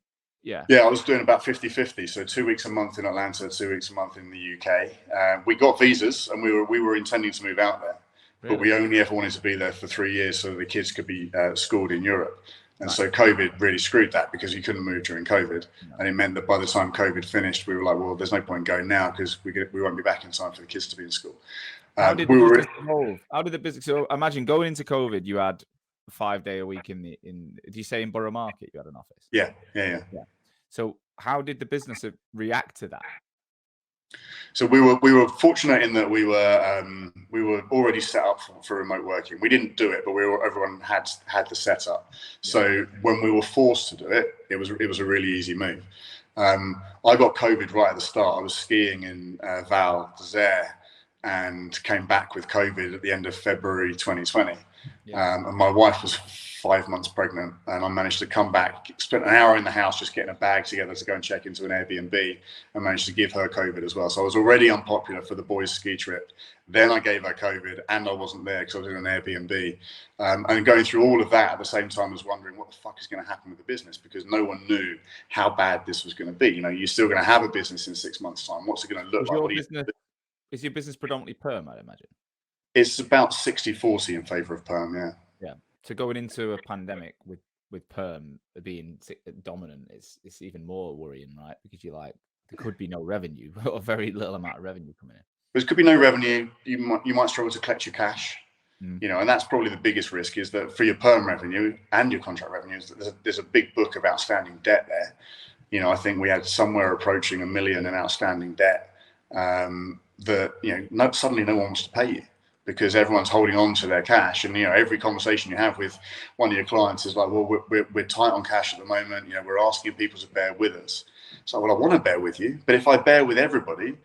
A: Yeah.
B: Yeah, I was doing about 50-50. So 2 weeks a month in Atlanta, 2 weeks a month in the UK. We got visas and we were intending to move out there, but we only ever wanted to be there for 3 years so the kids could be schooled in Europe. And so COVID really screwed that because you couldn't move during COVID. And it meant that by the time COVID finished, we were like, well, there's no point in going now because we won't be back in time for the kids to be in school.
A: How did the business evolve? How did the business? So imagine going into COVID, you had a 5-day a week in. Did you say in Borough Market you had an office?
B: Yeah.
A: So how did the business react to that?
B: So we were fortunate in that we were already set up for remote working. We didn't do it, but everyone had the setup. So when we were forced to do it, it was a really easy move. I got COVID right at the start. I was skiing in Val d'Isère and came back with COVID at the end of February 2020. And my wife was 5 months pregnant, and I managed to come back, spent an hour in the house just getting a bag together to go and check into an Airbnb, and managed to give her COVID as well. So I was already unpopular for the boys' ski trip. Then I gave her COVID, and I wasn't there because I was in an Airbnb. And going through all of that at the same time, I was wondering what the fuck is going to happen with the business, because no one knew how bad this was going to be. You're still going to have a business in 6 months' time. What's it going to look like?
A: Is your business predominantly perm, I'd imagine?
B: It's about 60-40 in favor of perm, yeah.
A: Yeah. So going into a pandemic with perm being dominant, it's even more worrying, right? Because there could be no revenue or very little amount of revenue coming in.
B: There could be no revenue. You might struggle to collect your cash. And that's probably the biggest risk, is that for your perm revenue and your contract revenues, there's a big book of outstanding debt there. I think we had somewhere approaching $1 million in outstanding debt that suddenly no one wants to pay you, because everyone's holding on to their cash. And every conversation you have with one of your clients is like, well, we're tight on cash at the moment. We're asking people to bear with us. So, well, I want to bear with you, but if I bear with everybody,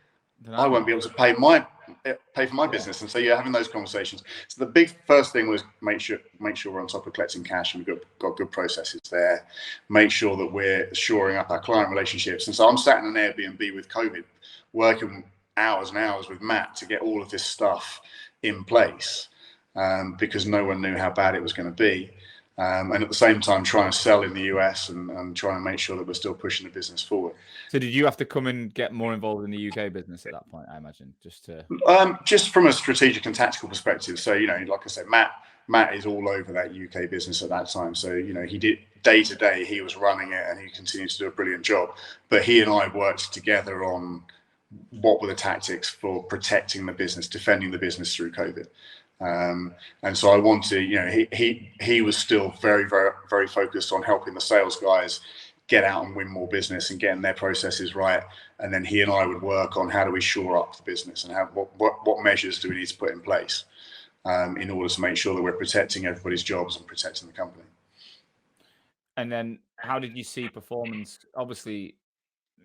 B: I won't be able to pay for my business. And so you're having those conversations. So the big first thing was make sure we're on top of collecting cash, and we've got good processes there. Make sure that we're shoring up our client relationships. And so I'm sat in an Airbnb with COVID, working hours and hours with Matt to get all of this stuff in place, because no one knew how bad it was going to be. And at the same time, trying to sell in the US and trying to make sure that we're still pushing the business forward.
A: So did you have to come and get more involved in the UK business at that point, I imagine,
B: just from a strategic and tactical perspective? So, like I said, Matt is all over that UK business at that time. So, he did day to day, he was running it, and he continued to do a brilliant job. But he and I worked together on what were the tactics for protecting the business, defending the business through COVID. And so I wanted, he was still very, very, very focused on helping the sales guys get out and win more business and getting their processes right. And then he and I would work on how do we shore up the business, and what measures do we need to put in place in order to make sure that we're protecting everybody's jobs and protecting the company. And
A: then how did you see performance? Obviously,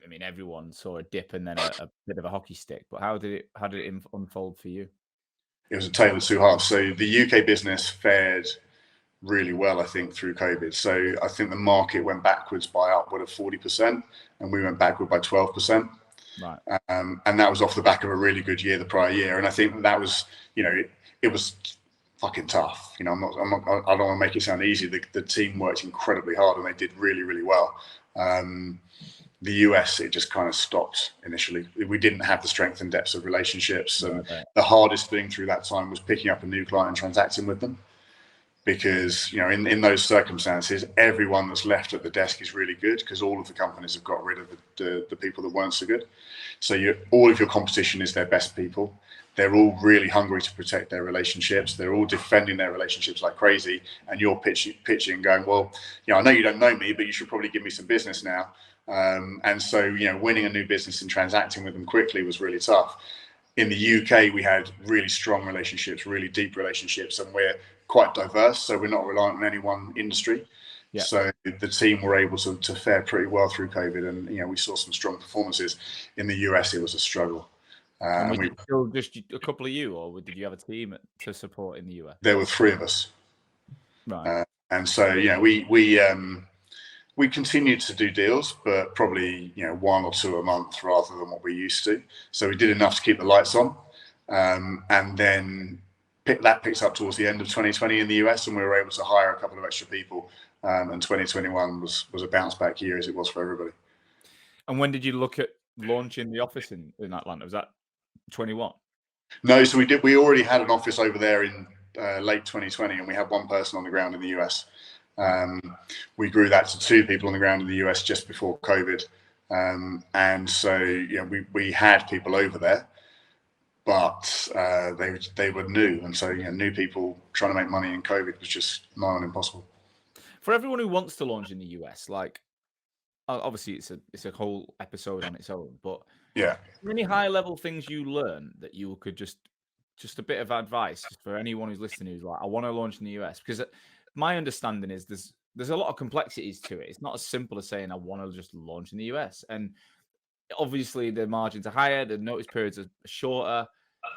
A: I mean, everyone saw a dip and then a bit of a hockey stick, but how did it unfold for you?
B: It was a tale of two halves. So the UK business fared really well, I think, through COVID. So I think the market went backwards by upward of 40%, and we went backward by 12%.
A: Right.
B: And that was off the back of a really good year the prior year. And I think that was, it was fucking tough. I don't want to make it sound easy. The team worked incredibly hard, and they did really, really well. The US, it just kind of stopped initially. We didn't have the strength and depth of relationships. And the hardest thing through that time was picking up a new client and transacting with them. Because, in those circumstances, everyone that's left at the desk is really good, because all of the companies have got rid of the people that weren't so good. So all of your competition is their best people. They're all really hungry to protect their relationships. They're all defending their relationships like crazy. And you're pitching going, well, I know you don't know me, but you should probably give me some business now. And so, winning a new business and transacting with them quickly was really tough. In the UK, we had really strong relationships, really deep relationships, and we're quite diverse, so we're not reliant on any one industry.
A: Yeah.
B: So the team were able to fare pretty well through COVID, and we saw some strong performances. In the US, it was a struggle.
A: And was it still just a couple of you, or did you have a team to support in the US?
B: There were 3 of us,
A: right?
B: And so we continued to do deals, but probably 1 or 2 a month rather than what we used to. So we did enough to keep the lights on, and then that picked up towards the end of 2020 in the US, and we were able to hire a couple of extra people. And 2021 was a bounce back year, as it was for everybody.
A: And when did you look at launching the office in Atlanta? Was that 21?
B: No, so we already had an office over there in late 2020, and we had 1 person on the ground in the US. We grew that to 2 people on the ground in the US just before COVID, and so we had people over there, but they were new, and so new people trying to make money in COVID was just nigh on impossible.
A: For everyone who wants to launch in the US, like obviously it's a whole episode on its own, but
B: yeah,
A: any high level things you learn that you could just a bit of advice for anyone who's listening who's like, I want to launch in the US, because my understanding is there's a lot of complexities to it. It's not as simple as saying I want to just launch in the US, and obviously the margins are higher, the notice periods are shorter.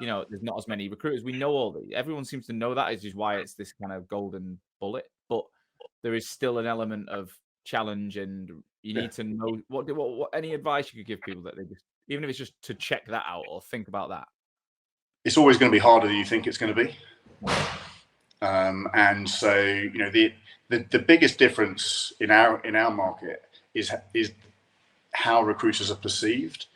A: There's not as many recruiters. We know all these. Everyone seems to know that, is just why it's this kind of golden bullet. But there is still an element of challenge, and you need to know what any advice you could give people that they just, even if it's just to check that out or think about that.
B: It's always going to be harder than you think it's going to be. And so, the biggest difference in our market is how recruiters are perceived.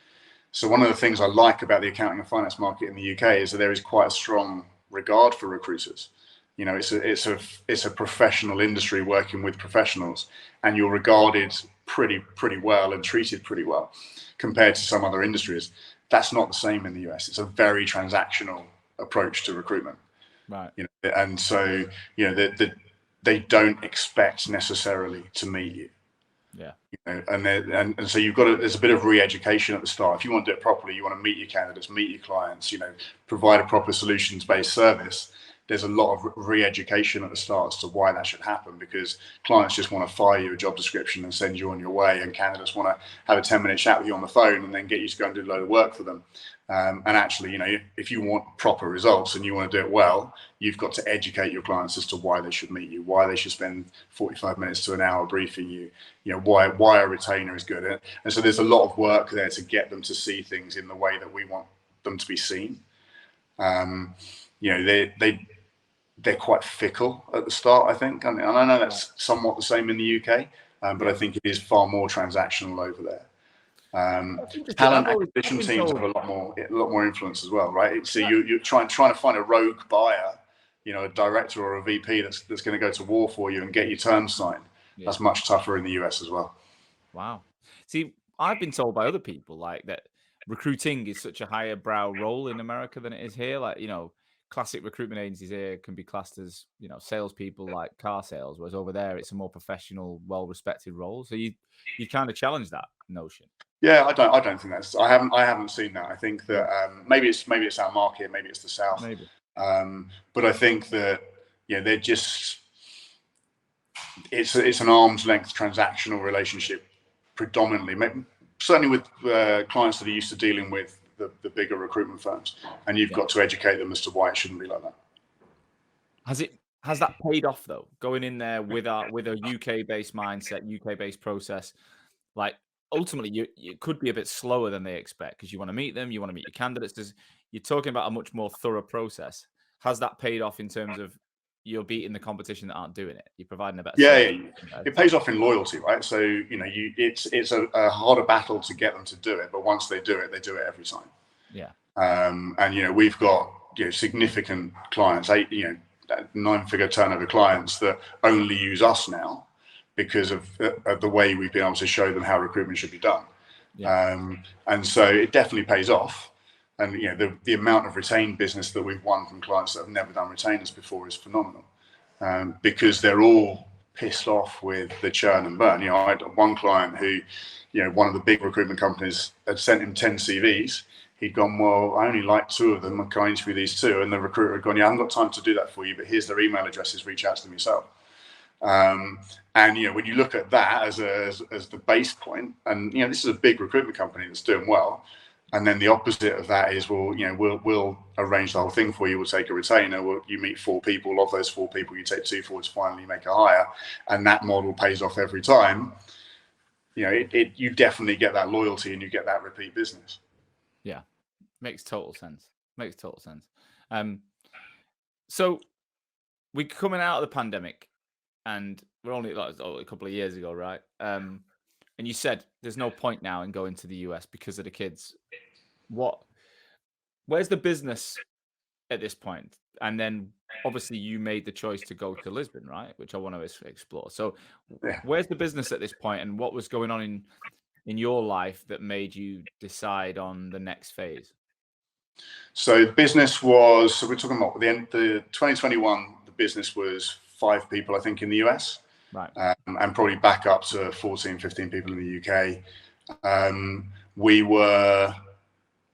B: So one of the things I like about the accounting and finance market in the UK is that there is quite a strong regard for recruiters. It's a professional industry working with professionals, and you're regarded pretty well and treated pretty well compared to some other industries. That's not the same in the US. It's a very transactional approach to recruitment.
A: Right.
B: And so, they don't expect necessarily to meet you.
A: Yeah.
B: And so there's a bit of re-education at the start. If you want to do it properly, you want to meet your candidates, meet your clients, provide a proper solutions-based service. There's a lot of re-education at the start as to why that should happen, because clients just want to fire you a job description and send you on your way, and candidates want to have a 10-minute chat with you on the phone and then get you to go and do a load of work for them. And actually, if you want proper results and you want to do it well, you've got to educate your clients as to why they should meet you, why they should spend 45 minutes to an hour briefing you, why a retainer is good. And so there's a lot of work there to get them to see things in the way that we want them to be seen. They're quite fickle at the start, I think. And I know that's somewhat the same in the UK, but I think it is far more transactional over there. Talent acquisition teams have a lot more influence as well, right? So you're trying to find a rogue buyer, a director or a VP that's going to go to war for you and get your terms signed. Yeah. That's much tougher in the US as well.
A: Wow. See, I've been told by other people that recruiting is such a higher brow role in America than it is here. Classic recruitment agencies here can be classed as, salespeople, like car sales, whereas over there it's a more professional, well-respected role. So you kind of challenge that notion.
B: Yeah, I don't think that's. I haven't seen that. I think that maybe it's our market, maybe it's the South.
A: Maybe.
B: But I think that they're just. It's an arm's length transactional relationship, predominantly. Certainly with clients that are used to dealing with the bigger recruitment firms, and you've got to educate them as to why it shouldn't be like that.
A: Has that paid off though? Going in there with a UK based mindset, UK based process, ultimately it could be a bit slower than they expect, because you want to meet them, you want to meet your candidates. You're talking about a much more thorough process. Has that paid off in terms of you're beating the competition that aren't doing it? You're providing a better
B: service. It pays off in loyalty, right? So it's a harder battle to get them to do it, but once they do it every time.
A: Yeah.
B: And we've got significant clients, 9-figure turnover clients that only use us now because of the way we've been able to show them how recruitment should be done. Yeah. And so it definitely pays off. And the amount of retained business that we've won from clients that have never done retainers before is phenomenal, because they're all pissed off with the churn and burn. I had one client who, one of the big recruitment companies had sent him 10 CVs. he'd gone, well, I only like 2 of them. Can I interview these 2? And the recruiter had gone, yeah, I haven't got time to do that for you, but here's their email addresses. Reach out to them yourself. And when you look at that as the base point, and this is a big recruitment company that's doing well, and then the opposite of that is, well, we'll arrange the whole thing for you. We'll take a retainer. You meet 4 people. Of those 4 people, you take 2 forward to finally make a hire, and that model pays off every time. You definitely get that loyalty and you get that repeat business.
A: Yeah, makes total sense. So we're coming out of the pandemic, and we're only a couple of years ago, right? And you said there's no point now in going to the US because of the kids. Where's the business at this point? And then obviously you made the choice to go to Lisbon, right? Which I want to explore. So where's the business at this point, and what was going on in your life that made you decide on the next phase?
B: So the business was, so we're talking about the end of 2021, the business was 5 people, I think, in the US.
A: Right.
B: And probably back up to 14, 15 people in the UK. We were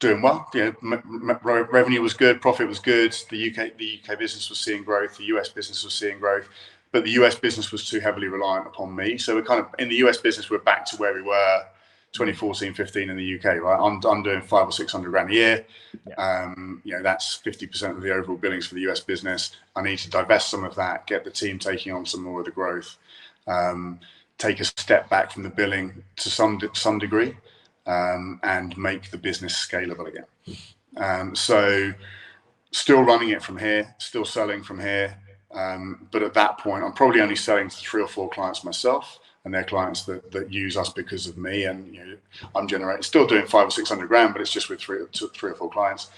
B: doing well. Revenue was good, profit was good. The UK business was seeing growth. The US business was seeing growth, but the US business was too heavily reliant upon me. So we're kind of in the US business, we're back to where we were 2014, 15 in the UK, right? I'm doing 500 or 600 grand a year. Yeah. That's 50% of the overall billings for the US business. I need to divest some of that, get the team taking on some more of the growth, take a step back from the billing to some degree, and make the business scalable again. So still running it from here, still selling from here. But at that point, I'm probably only selling to 3 or 4 clients myself, and they're clients that use us because of me. And I'm still doing 500 or 600 grand, but it's just with 3 or 4 clients.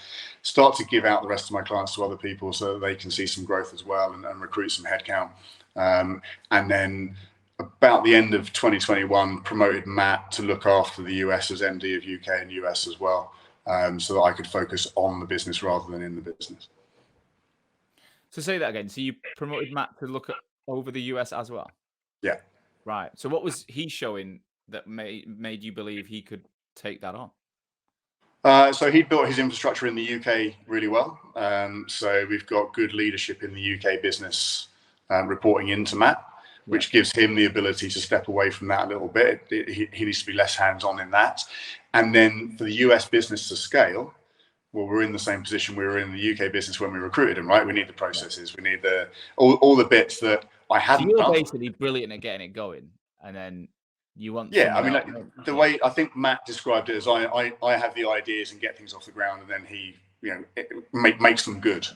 B: Start to give out the rest of my clients to other people so that they can see some growth as well, and recruit some headcount. And then about the end of 2021, promoted Matt to look after the US as MD of UK and US as well, so that I could focus on the business rather than in the business.
A: So say that again. So you promoted Matt to look over the US as well?
B: Yeah.
A: Right. So what was he showing that made you believe he could take that on?
B: So he built his infrastructure in the UK really well. So we've got good leadership in the UK business reporting into Matt, which gives him the ability to step away from that a little bit. He needs to be less hands-on in that. And then for the US business to scale, well, we're in the same position we were in the UK business when we recruited him, right? We need the processes, we need all the bits that I hadn't done.
A: So you're basically brilliant at getting it going, and then you want.
B: Yeah, I mean, the way I think Matt described it is, I have the ideas and get things off the ground, and then he, makes them good.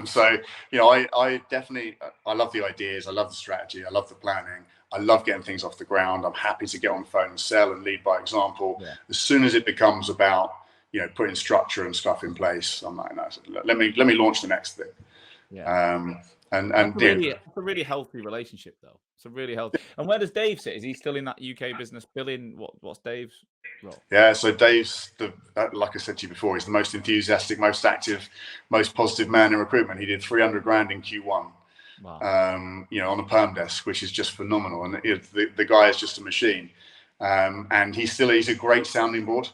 B: So, I definitely, I love the ideas, I love the strategy, I love the planning, I love getting things off the ground. I'm happy to get on the phone and sell and lead by example. Yeah. As soon as it becomes about, putting structure and stuff in place, I'm like, no, let me launch the next thing.
A: Yeah. It's a really healthy relationship, though. It's a really healthy. And where does Dave sit? Is he still in that UK business billing? What's Dave's role?
B: Yeah, so Dave's like I said to you before, he's the most enthusiastic, most active, most positive man in recruitment. He did 300 grand in Q1. Wow. On a perm desk, which is just phenomenal. And the guy is just a machine. And he's a great sounding board.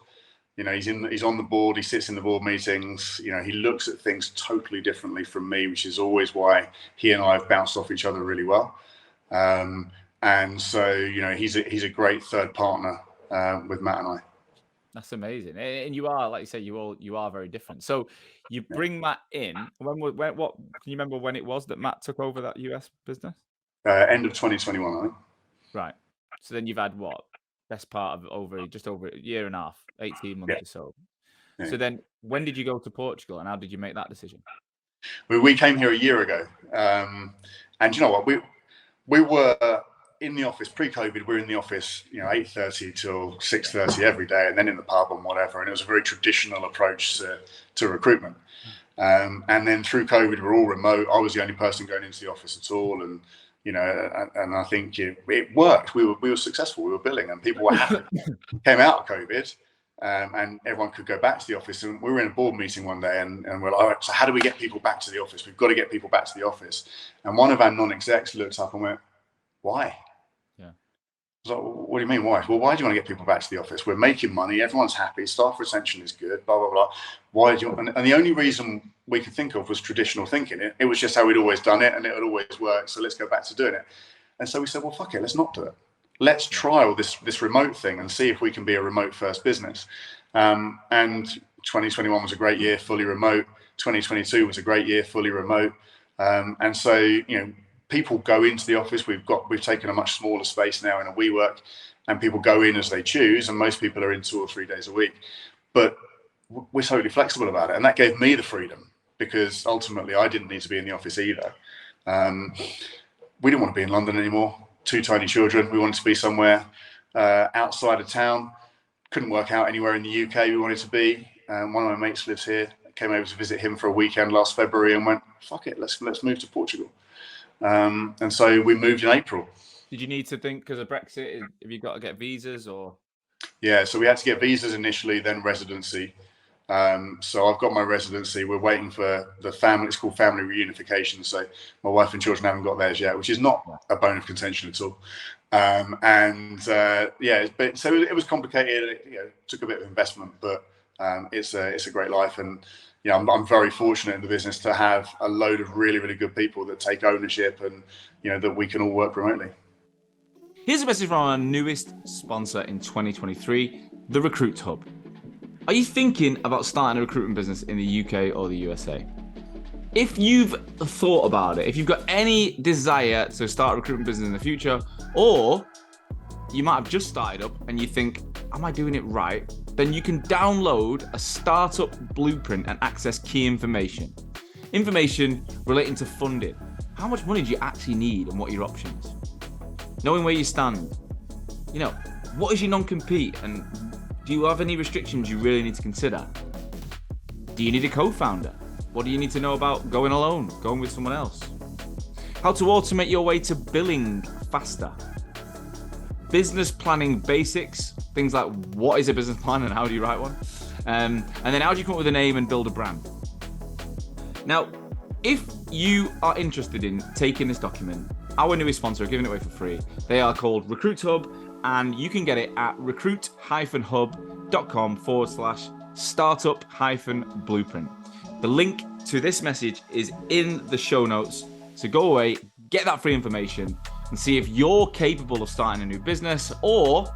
B: He's on the board. He sits in the board meetings. He looks at things totally differently from me, which is always why he and I have bounced off each other really well. And so he's a great third partner with Matt and I.
A: That's amazing. And you are, like you say, you are very different. So you bring Matt in. What can you remember when it was that Matt took over that US business?
B: End of 2021, I think.
A: Right. So then you've had what? Best part of just over a year and a half, 18 months or so. Yeah. So then when did you go to Portugal, and how did you make that decision?
B: We came here a year ago. And you know what? We were in the office pre-COVID. We were in the office, 8:30 till 6:30 every day, and then in the pub and whatever. And it was a very traditional approach to recruitment. And then through COVID, we're all remote. I was the only person going into the office at all. And and I think it worked. We were successful. We were billing, and people were happy. Came out of COVID, and everyone could go back to the office. And we were in a board meeting one day, and we're like, all right, so how do we get people back to the office? We've got to get people back to the office. And one of our non-execs looked up and went, why?
A: Yeah.
B: I was like, what do you mean, why? Well, why do you want to get people back to the office? We're making money, everyone's happy, staff retention is good, blah, blah, blah. Why do you want? And the only reason we could think of was traditional thinking. It was just how we'd always done it and it would always work. So let's go back to doing it. And so we said, well, fuck it, let's not do it. Let's trial this remote thing and see if we can be a remote first business. And 2021 was a great year, fully remote. 2022 was a great year, fully remote. And so, you know, people go into the office. We've taken a much smaller space now in a WeWork, and people go in as they choose. And most people are in 2 or 3 days a week, but we're totally flexible about it. And that gave me the freedom, because ultimately I didn't need to be in the office either. We didn't want to be in London anymore. 2 tiny children. We wanted to be somewhere outside of town. Couldn't work out anywhere in the UK we wanted to be. One of my mates lives here. Came over to visit him for a weekend last February and went, fuck it, let's move to Portugal. And so we moved in April.
A: Did you need to think, because of Brexit, have you got to get visas or?
B: Yeah, so we had to get visas initially, then residency. So I've got my residency. We're waiting for the family. It's called family reunification. So my wife and children haven't got theirs yet, which is not a bone of contention at all. But so it was complicated. It took a bit of investment, but it's a great life. And I'm very fortunate in the business to have a load of really, really good people that take ownership, and that we can all work remotely.
A: Here's a message from our newest sponsor in 2023, the Recruit Hub. Are you thinking about starting a recruitment business in the UK or the USA? If you've thought about it, if you've got any desire to start a recruitment business in the future, or you might have just started up and you think, am I doing it right? Then you can download a startup blueprint and access key information. Information relating to funding. How much money do you actually need and what are your options? Knowing where you stand. What is your non-compete, and do you have any restrictions you really need to consider? Do you need a co-founder? What do you need to know about going alone, going with someone else? How to automate your way to billing faster. Business planning basics, things like what is a business plan and how do you write one? And then how do you come up with a name and build a brand? Now, if you are interested in taking this document, our newest sponsor are giving it away for free. They are called Recruit Hub, and you can get it at recruit-hub.com/startup-blueprint. The link to this message is in the show notes. So go away, get that free information, and see if you're capable of starting a new business, or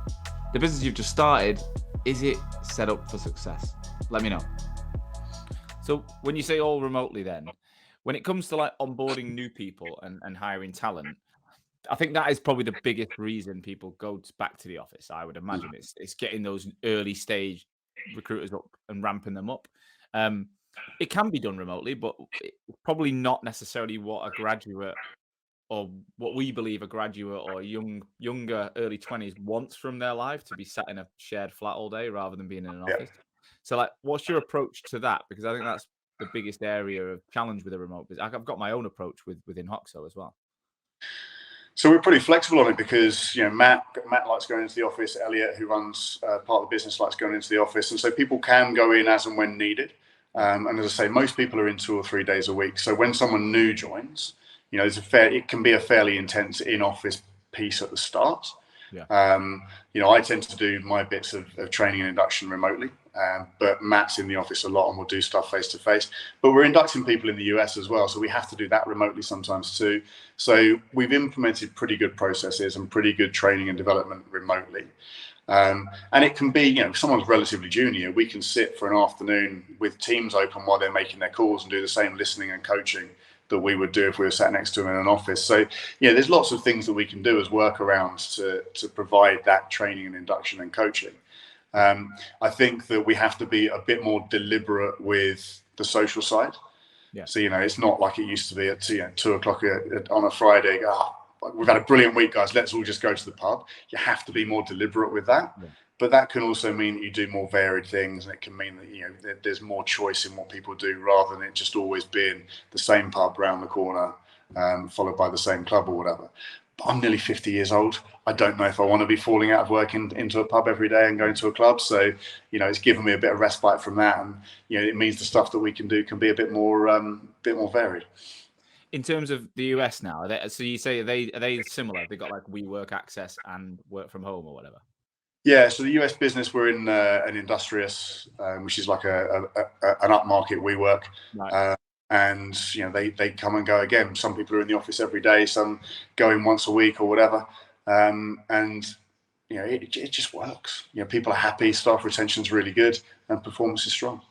A: the business you've just started, is it set up for success? Let me know. So when you say all remotely then, when it comes to like onboarding new people and hiring talent, I think that is probably the biggest reason people go back to the office. I would imagine it's getting those early stage recruiters up and ramping them up. It can be done remotely, but it's probably not necessarily what a graduate, or what we believe a graduate or younger early 20s wants from their life, to be sat in a shared flat all day rather than being in an office. So like, what's your approach to that? Because I think that's the biggest area of challenge with a remote business. I've got my own approach within Hoxo as well.
B: So we're pretty flexible on it, because Matt likes going into the office. Elliot, who runs part of the business, likes going into the office, and so people can go in as and when needed. And as I say, most people are in 2 or 3 days a week. So when someone new joins, it can be a fairly intense in-office piece at the start. I tend to do my bits of training and induction remotely, but Matt's in the office a lot and will do stuff face to face. But we're inducting people in the US as well, so we have to do that remotely sometimes too. So we've implemented pretty good processes and pretty good training and development remotely. And it can be, if someone's relatively junior, we can sit for an afternoon with Teams open while they're making their calls and do the same listening and coaching that we would do if we were sat next to them in an office. So there's lots of things that we can do as workarounds to provide that training and induction and coaching. I think that we have to be a bit more deliberate with the social side. So it's not like it used to be at 2 o'clock on a Friday. We've had a brilliant week, guys, let's all just go to the pub. You have to be more deliberate with that. But that can also mean that you do more varied things, and it can mean that there's more choice in what people do, rather than it just always being the same pub round the corner, followed by the same club or whatever. But I'm nearly 50 years old. I don't know if I want to be falling out of work into a pub every day and going to a club. So, it's given me a bit of respite from that, and it means the stuff that we can do can be a bit more varied.
A: In terms of the US now, so you say are they similar? They got like WeWork access and work from home or whatever.
B: Yeah, so the US business, we're in an Industrious, which is like an upmarket WeWork.
A: Right.
B: And they come and go again. Some people are in the office every day, some go in once a week or whatever. And it just works. People are happy, staff retention's really good, and performance is strong.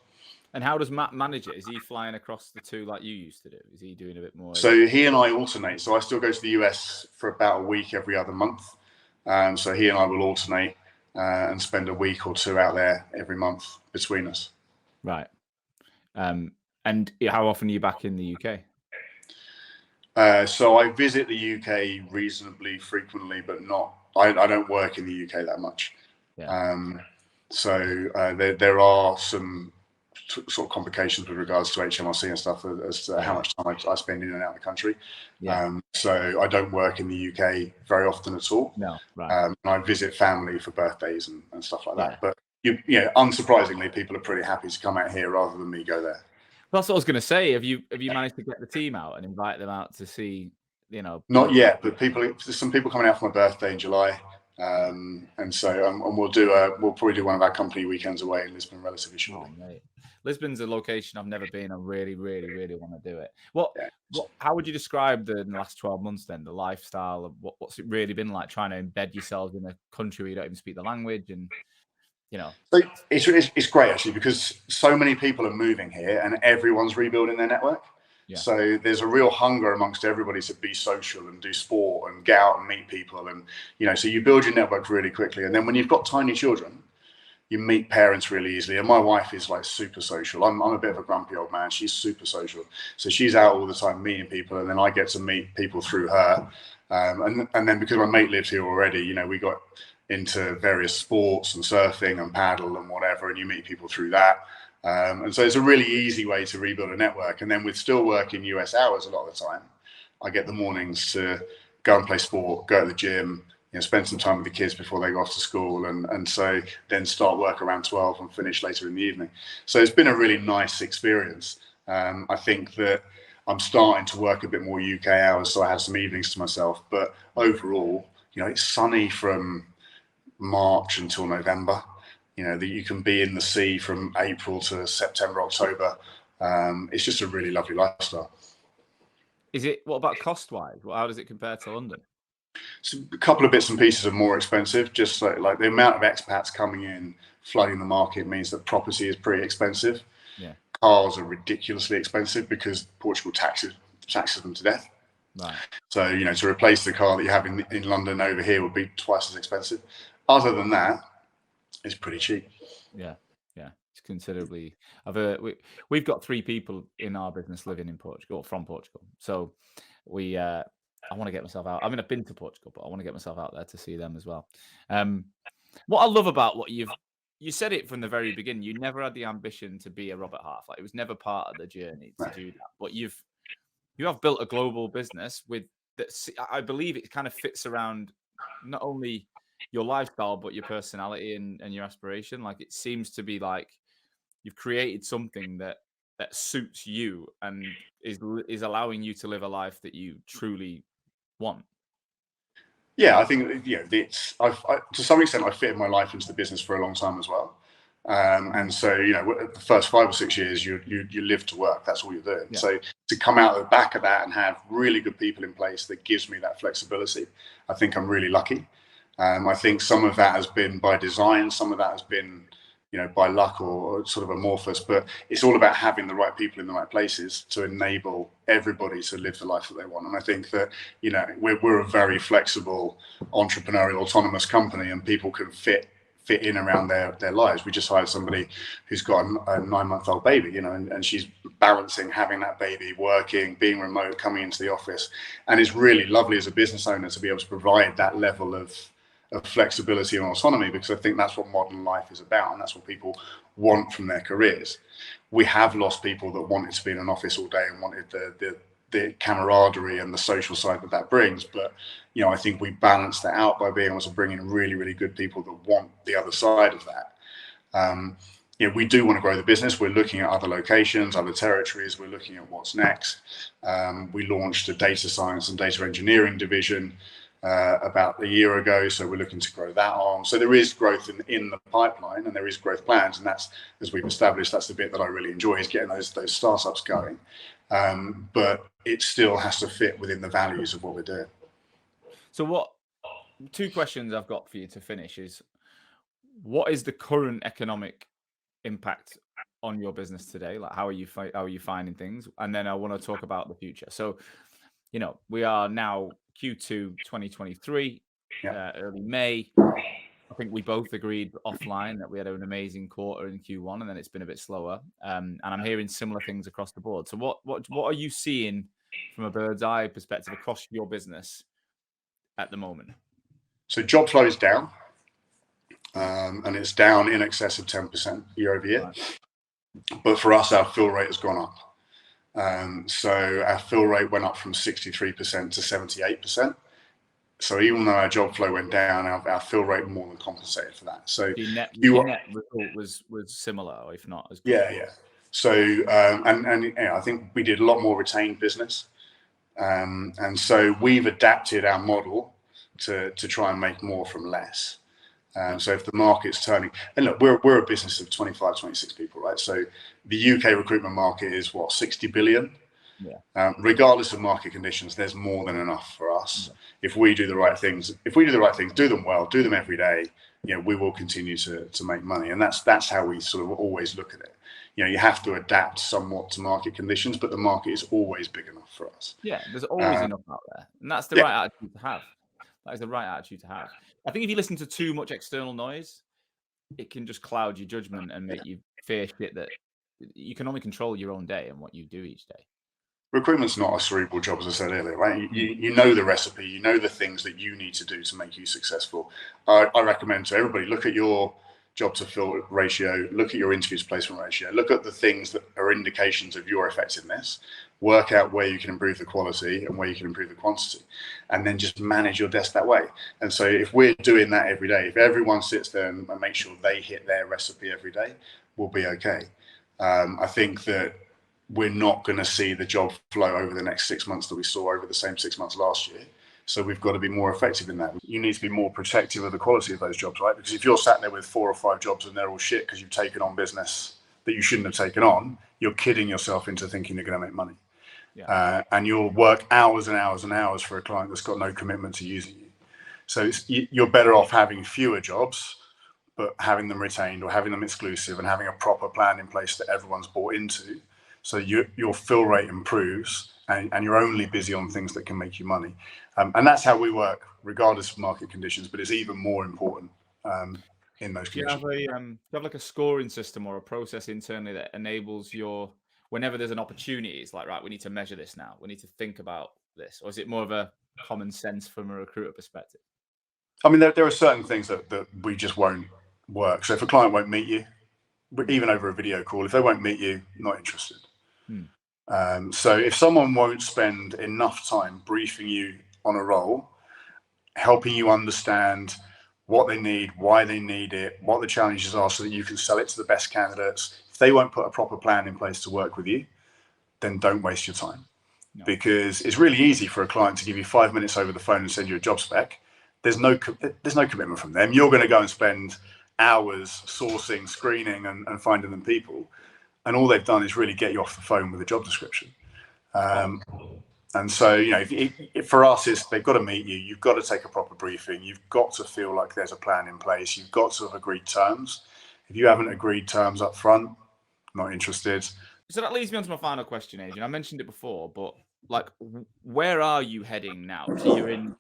A: And how does Matt manage it? Is he flying across the two like you used to do? Is he doing a bit more?
B: So he and I alternate. So I still go to the US for about a week every other month. So he and I will alternate and spend a week or two out there every month between us.
A: Right. And how often are you back in the UK?
B: So I visit the UK reasonably frequently, but I don't work in the UK that much.
A: Yeah.
B: There are some sort of complications with regards to HMRC and stuff as to how much time I spend in and out of the country.
A: Yeah.
B: So I don't work in the UK very often at all.
A: No. Right.
B: And I visit family for birthdays and stuff like that.
A: Yeah.
B: But unsurprisingly, people are pretty happy to come out here rather than me go there.
A: That's what I was going to say. Have you managed to get the team out and invite them out to see?
B: Not yet, but there's some people coming out for my birthday in July. And we'll probably do one of our company weekends away in Lisbon relatively shortly.
A: Oh, mate. Lisbon's a location I've never been. I really, really, really want to do it. How would you describe in the last 12 months then, the lifestyle of what's it really been like trying to embed yourselves in a country where you don't even speak the language and
B: So it's great actually because so many people are moving here and everyone's rebuilding their network. Yeah. So there's a real hunger amongst everybody to be social and do sport and get out and meet people. And, so you build your network really quickly. And then when you've got tiny children, you meet parents really easily. And my wife is like super social. I'm a bit of a grumpy old man. She's super social. So she's out all the time meeting people. And then I get to meet people through her. And then because my mate lives here already, we got into various sports and surfing and paddle and whatever. And you meet people through that. And so it's a really easy way to rebuild a network. And then with still working US hours a lot of the time, I get the mornings to go and play sport, go to the gym, spend some time with the kids before they go off to school. And so then start work around 12 and finish later in the evening. So it's been a really nice experience. I think that I'm starting to work a bit more UK hours, so I have some evenings to myself. But overall, it's sunny from March until November. That you can be in the sea from April to September, October. It's just a really lovely lifestyle.
A: What about cost-wise? How does it compare to London?
B: So a couple of bits and pieces are more expensive. Just like the amount of expats coming in, flooding the market means that property is pretty expensive.
A: Yeah.
B: Cars are ridiculously expensive because Portugal taxes them to death.
A: Right.
B: So, to replace the car that you have in London over here would be twice as expensive. Other than that, it's pretty cheap.
A: Yeah. It's considerably. We've got 3 people in our business living in Portugal, from Portugal. So I want to get myself out. I mean, I've been to Portugal, but I want to get myself out there to see them as well. What I love about what you said it from the very beginning. You never had the ambition to be a Robert Half. Like it was never part of the journey to do that. But you have built a global business with that. I believe it kind of fits around not only your lifestyle, but your personality and your aspiration. Like it seems to be like you've created something that suits you and is allowing you to live a life that you truly want.
B: Yeah, I think to some extent I fitted my life into the business for a long time as well. And so the first 5 or 6 years you live to work. That's all you're doing. Yeah. So to come out of the back of that and have really good people in place that gives me that flexibility, I think I'm really lucky. I think some of that has been by design, some of that has been, by luck or sort of amorphous, but it's all about having the right people in the right places to enable everybody to live the life that they want. And I think that, we're a very flexible, entrepreneurial, autonomous company and people can fit in around their lives. We just hired somebody who's got a 9-month-old baby, and she's balancing having that baby, working, being remote, coming into the office. And it's really lovely as a business owner to be able to provide that level of flexibility and autonomy, because I think that's what modern life is about, and that's what people want from their careers. We have lost people that wanted to be in an office all day and wanted the camaraderie and the social side that brings, but I think we balance that out by being able to bring in really, really good people that want the other side of that. we do want to grow the business. We're looking at other locations, other territories. We're looking at what's next. We launched a data science and data engineering division about a year ago, so we're looking to grow that on. So there is growth in the pipeline, and there is growth plans, and that's, as we've established, that's the bit that I really enjoy, is getting those startups going. But it still has to fit within the values of what we're doing.
A: So two questions I've got for you to finish is, what is the current economic impact on your business today? Like, how are you finding things? And then I want to talk about the future. So, we are now Q2 2023, early May. I think we both agreed offline that we had an amazing quarter in Q1, and then it's been a bit slower. And I'm hearing similar things across the board. So what are you seeing from a bird's eye perspective across your business at the moment?
B: So job flow is down, and it's down in excess of 10% year over year. Right. But for us, our fill rate has gone up. So our fill rate went up from 63% to 78%. So even though our job flow went down, our fill rate more than compensated for that. So
A: the net result was similar, or if not as good.
B: Yeah. So and I think we did a lot more retained business, and so we've adapted our model to try and make more from less. So if the market's turning, and look, we're a business of 25, 26 people, right? So the UK recruitment market is 60 billion. Yeah. Regardless of market conditions, there's more than enough for us. Yeah. If we do the right things, do them well, do them every day, we will continue to make money. And that's how we sort of always look at it. You have to adapt somewhat to market conditions, but the market is always big enough for us.
A: Yeah, there's always enough out there. And that's the right attitude to have. That is the right attitude to have. I think if you listen to too much external noise, it can just cloud your judgment and make you fear shit that you can only control your own day and what you do each day.
B: Recruitment's not a cerebral job, as I said earlier, right? You know the recipe, you know the things that you need to do to make you successful. I recommend to everybody, look at your job to fill ratio, look at your interviews placement ratio, look at the things that are indications of your effectiveness, work out where you can improve the quality and where you can improve the quantity, and then just manage your desk that way. And so if we're doing that every day, if everyone sits there and makes sure they hit their recipe every day, we'll be okay. I think that we're not going to see the job flow over the next 6 months that we saw over the same 6 months last year. So we've got to be more effective in that. You need to be more protective of the quality of those jobs, right? Because if you're sat there with 4 or 5 jobs and they're all shit because you've taken on business that you shouldn't have taken on, you're kidding yourself into thinking you're going to make money. Yeah. And you'll work hours and hours and hours for a client that's got no commitment to using you. So you're better off having fewer jobs, but having them retained or having them exclusive and having a proper plan in place that everyone's bought into. So your fill rate improves and you're only busy on things that can make you money. And that's how we work, regardless of market conditions, but it's even more important in those conditions.
A: Do you have like a scoring system or a process internally that enables whenever there's an opportunity, it's like, right, we need to measure this now. We need to think about this. Or is it more of a common sense from a recruiter perspective?
B: I mean, there are certain things that we just won't work. So if a client won't meet you, even over a video call, if they won't meet you, not interested. So if someone won't spend enough time briefing you on a role, helping you understand what they need, why they need it, what the challenges are so that you can sell it to the best candidates, if they won't put a proper plan in place to work with you, then don't waste your time. No. Because it's really easy for a client to give you 5 minutes over the phone and send you a job spec. There's no commitment from them. You're going to go and spend hours sourcing, screening and finding them people. And all they've done is really get you off the phone with a job description. And so, for us, they've got to meet you. You've got to take a proper briefing. You've got to feel like there's a plan in place. You've got to have agreed terms. If you haven't agreed terms up front, not interested.
A: So that leads me on to my final question, Adrian. I mentioned it before, but where are you heading now? So you're in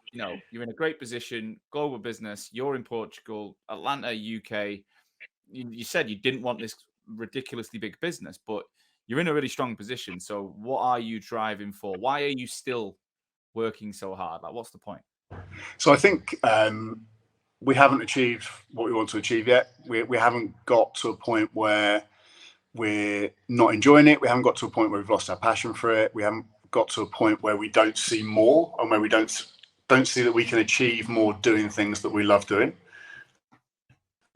A: a great position, global business. You're in Portugal, Atlanta, UK. You said you didn't want this ridiculously big business, but you're in a really strong position. So what are you driving for? Why are you still working so hard? What's the point?
B: So I think we haven't achieved what we want to achieve yet. We haven't got to a point where we're not enjoying it. We haven't got to a point where we've lost our passion for it. We haven't got to a point where we don't see more and where we don't see that we can achieve more doing things that we love doing.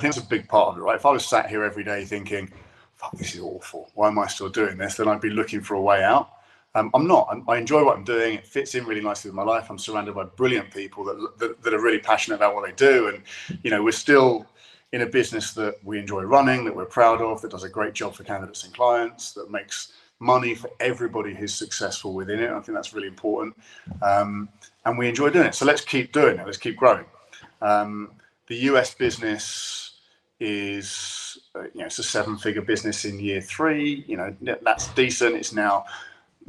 B: think that's a big part of it, right? If I was sat here every day thinking, fuck, this is awful, why am I still doing this? Then I'd be looking for a way out. I'm not. I enjoy what I'm doing. It fits in really nicely with my life. I'm surrounded by brilliant people that are really passionate about what they do. And, we're still in a business that we enjoy running, that we're proud of, that does a great job for candidates and clients, that makes money for everybody who's successful within it. I think that's really important. And we enjoy doing it. So let's keep doing it. Let's keep growing. The US business is, it's a 7-figure business in year 3. That's decent. It's now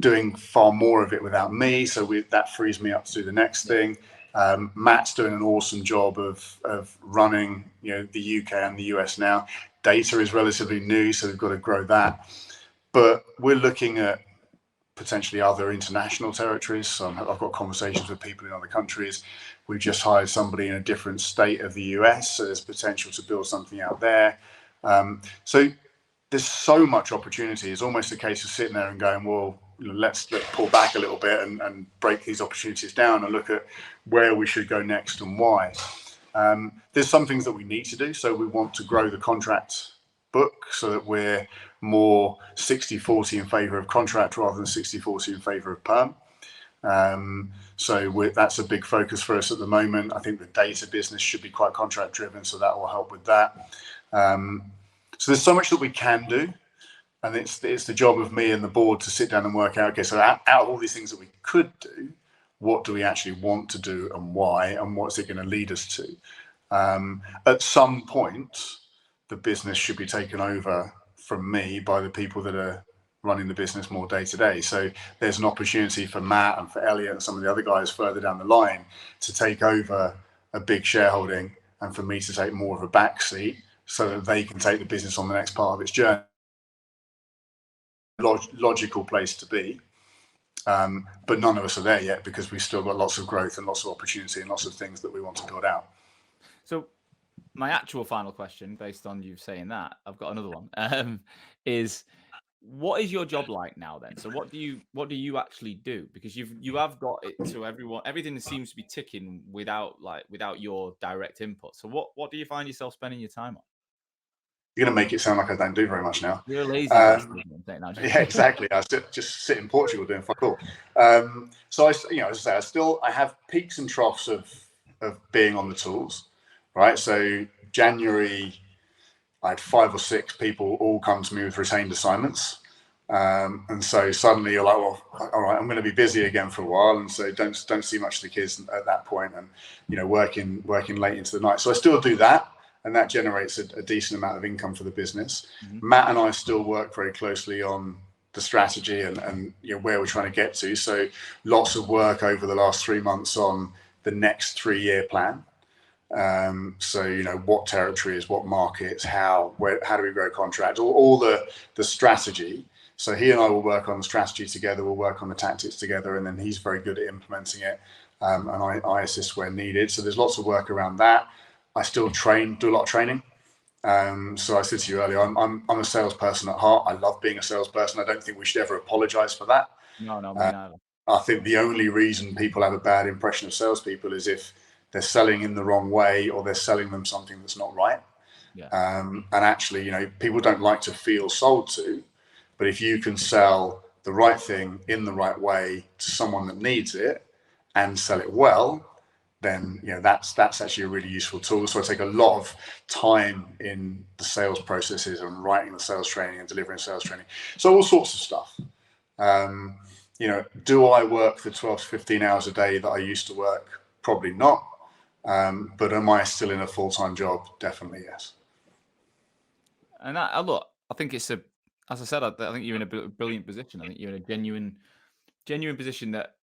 B: doing far more of it without me, so that frees me up to do the next thing. Matt's doing an awesome job of running the UK and the US now. Data is relatively new, so we've got to grow that, but we're looking at potentially other international territories. So I've got conversations with people in other countries. We've just hired somebody in a different state of the US, so there's potential to build something out there. So there's so much opportunity. It's almost a case of sitting there and going, well, let's pull back a little bit and break these opportunities down and look at where we should go next and why. There's some things that we need to do. So we want to grow the contract book so that we're more 60-40 in favor of contract rather than 60-40 in favor of perm. So that's a big focus for us at the moment. I think the data business should be quite contract driven, so that will help with that. So there's so much that we can do, and it's the job of me and the board to sit down and work out, okay, so out of all these things that we could do, what do we actually want to do and why, and what's it going to lead us to? At some point, the business should be taken over from me by the people that are running the business more day to day. So there's an opportunity for Matt and for Elliot and some of the other guys further down the line to take over a big shareholding and for me to take more of a back seat so that they can take the business on the next part of its journey. Logical place to be. But none of us are there yet because we've still got lots of growth and lots of opportunity and lots of things that we want to build out.
A: So my actual final question, based on you saying that, I've got another one, is what is your job like now then? So what do you actually do? Because you have got it to everything seems to be ticking without your direct input. So what do you find yourself spending your time on?
B: You're going to make it sound like I don't do very much now.
A: You're a lazy bastard.
B: Yeah, exactly. I just sit in Portugal doing fuck all. So as I say, I have peaks and troughs of being on the tools, right? So January, I had 5 or 6 people all come to me with retained assignments. And so suddenly you're like, well, all right, I'm going to be busy again for a while. And so don't see much of the kids at that point and, working late into the night. So I still do that. And that generates a decent amount of income for the business. Mm-hmm. Matt and I still work very closely on the strategy and where we're trying to get to. So lots of work over the last 3 months on the next 3-year plan. So what territories, what markets, how do we grow contracts, all the strategy. So he and I will work on the strategy together. We'll work on the tactics together, and then he's very good at implementing it, and I assist where needed. So there's lots of work around that. I still do a lot of training. So I said to you earlier, I'm a salesperson at heart. I love being a salesperson. I don't think we should ever apologize for that.
A: No, me neither.
B: I think the only reason people have a bad impression of salespeople is if they're selling in the wrong way or they're selling them something that's not right.
A: Yeah.
B: And actually, people don't like to feel sold to, but if you can sell the right thing in the right way to someone that needs it and sell it well, then that's actually a really useful tool. So I take a lot of time in the sales processes and writing the sales training and delivering sales training. So all sorts of stuff. Do I work the 12 to 15 hours a day that I used to work? Probably not. But am I still in a full-time job? Definitely yes.
A: And look, I think it's as I said, I think you're in a brilliant position. I think you're in a genuine position that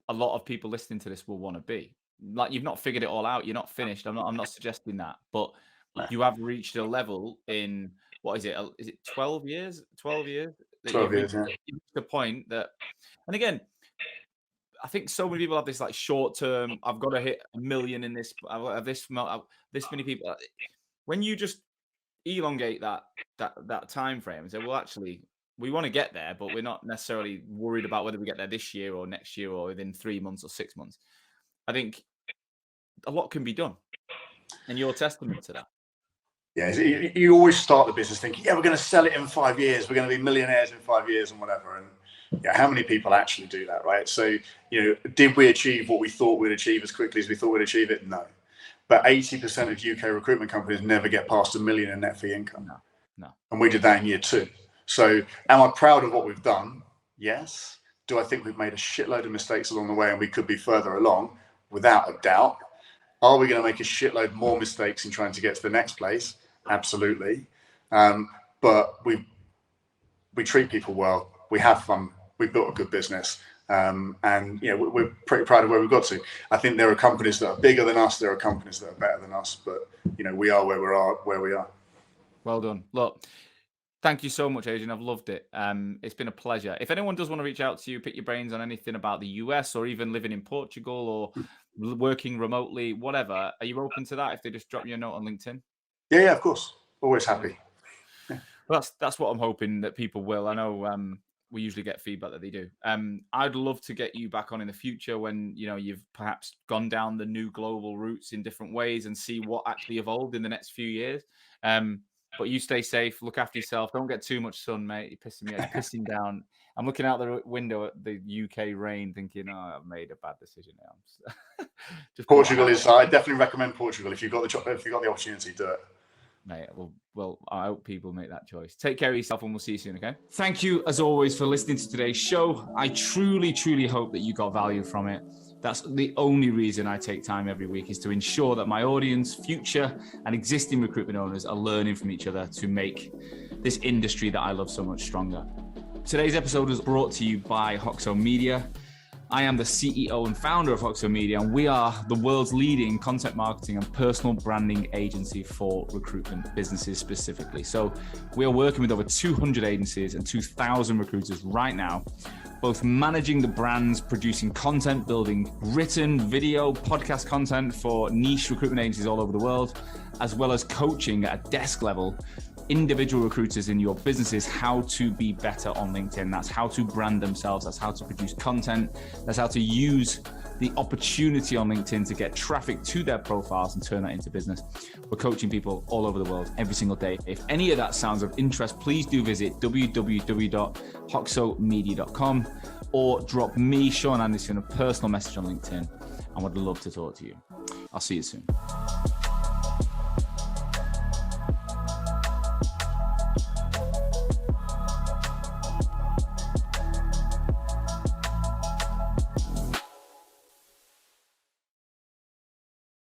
A: a lot of people listening to this will want to be. Like, you've not figured it all out. You're not finished. I'm not suggesting that, but you have reached a level in, what is it? Is it 12 years? 12 years?
B: 12 years, yeah.
A: You've reached the point that, and again, I think so many people have this like short term, I've got to hit 1 million in this, this many people. When you just elongate that time frame and say, well, actually, we want to get there, but we're not necessarily worried about whether we get there this year or next year or within 3 months or 6 months. I think a lot can be done, and you're a testament to that.
B: Yeah, you always start the business thinking, yeah, we're going to sell it in 5 years. We're going to be millionaires in 5 years and whatever. And yeah, how many people actually do that, right? So, did we achieve what we thought we'd achieve as quickly as we thought we'd achieve it? No. But 80% of UK recruitment companies never get past $1 million in net fee income.
A: No.
B: And we did that in year 2. So am I proud of what we've done? Yes. Do I think we've made a shitload of mistakes along the way and we could be further along? Without a doubt. Are we going to make a shitload more mistakes in trying to get to the next place? Absolutely. But we treat people well. We have fun. We built a good business. And we're pretty proud of where we've got to. I think there are companies that are bigger than us. There are companies that are better than us. But, we are where we are.
A: Well done. Look, thank you so much, Adrian. I've loved it. It's been a pleasure. If anyone does want to reach out to you, pick your brains on anything about the US or even living in Portugal or working remotely, whatever, are you open to that if they just drop you a note on LinkedIn?
B: Yeah, of course. Always happy.
A: Yeah. Well, that's what I'm hoping that people will. I know we usually get feedback that they do. I'd love to get you back on in the future when, you've perhaps gone down the new global routes in different ways and see what actually evolved in the next few years. But you stay safe, look after yourself. Don't get too much sun, mate. You're pissing me out. You're pissing down. I'm looking out the window at the UK rain thinking, I've made a bad decision now.
B: Portugal is, I definitely recommend Portugal. If you've got the opportunity, do it.
A: Mate, well, I hope people make that choice. Take care of yourself and we'll see you soon, okay? Thank you, as always, for listening to today's show. I truly, truly hope that you got value from it. That's the only reason I take time every week, is to ensure that my audience, future and existing recruitment owners, are learning from each other to make this industry that I love so much stronger. Today's episode was brought to you by Hoxo Media. I am the CEO and founder of Hoxo Media, and we are the world's leading content marketing and personal branding agency for recruitment businesses specifically. So we are working with over 200 agencies and 2,000 recruiters right now, both managing the brands, producing content, building written, video, podcast content for niche recruitment agencies all over the world, as well as coaching at a desk level individual recruiters in your businesses how to be better on LinkedIn. That's how to brand themselves. That's how to produce content. That's how to use the opportunity on LinkedIn to get traffic to their profiles and turn that into business. We're coaching people all over the world every single day. If any of that sounds of interest, please do visit www.hoxomedia.com or drop me, Sean Anderson, a personal message on LinkedIn. I would love to talk to you. I'll see you soon.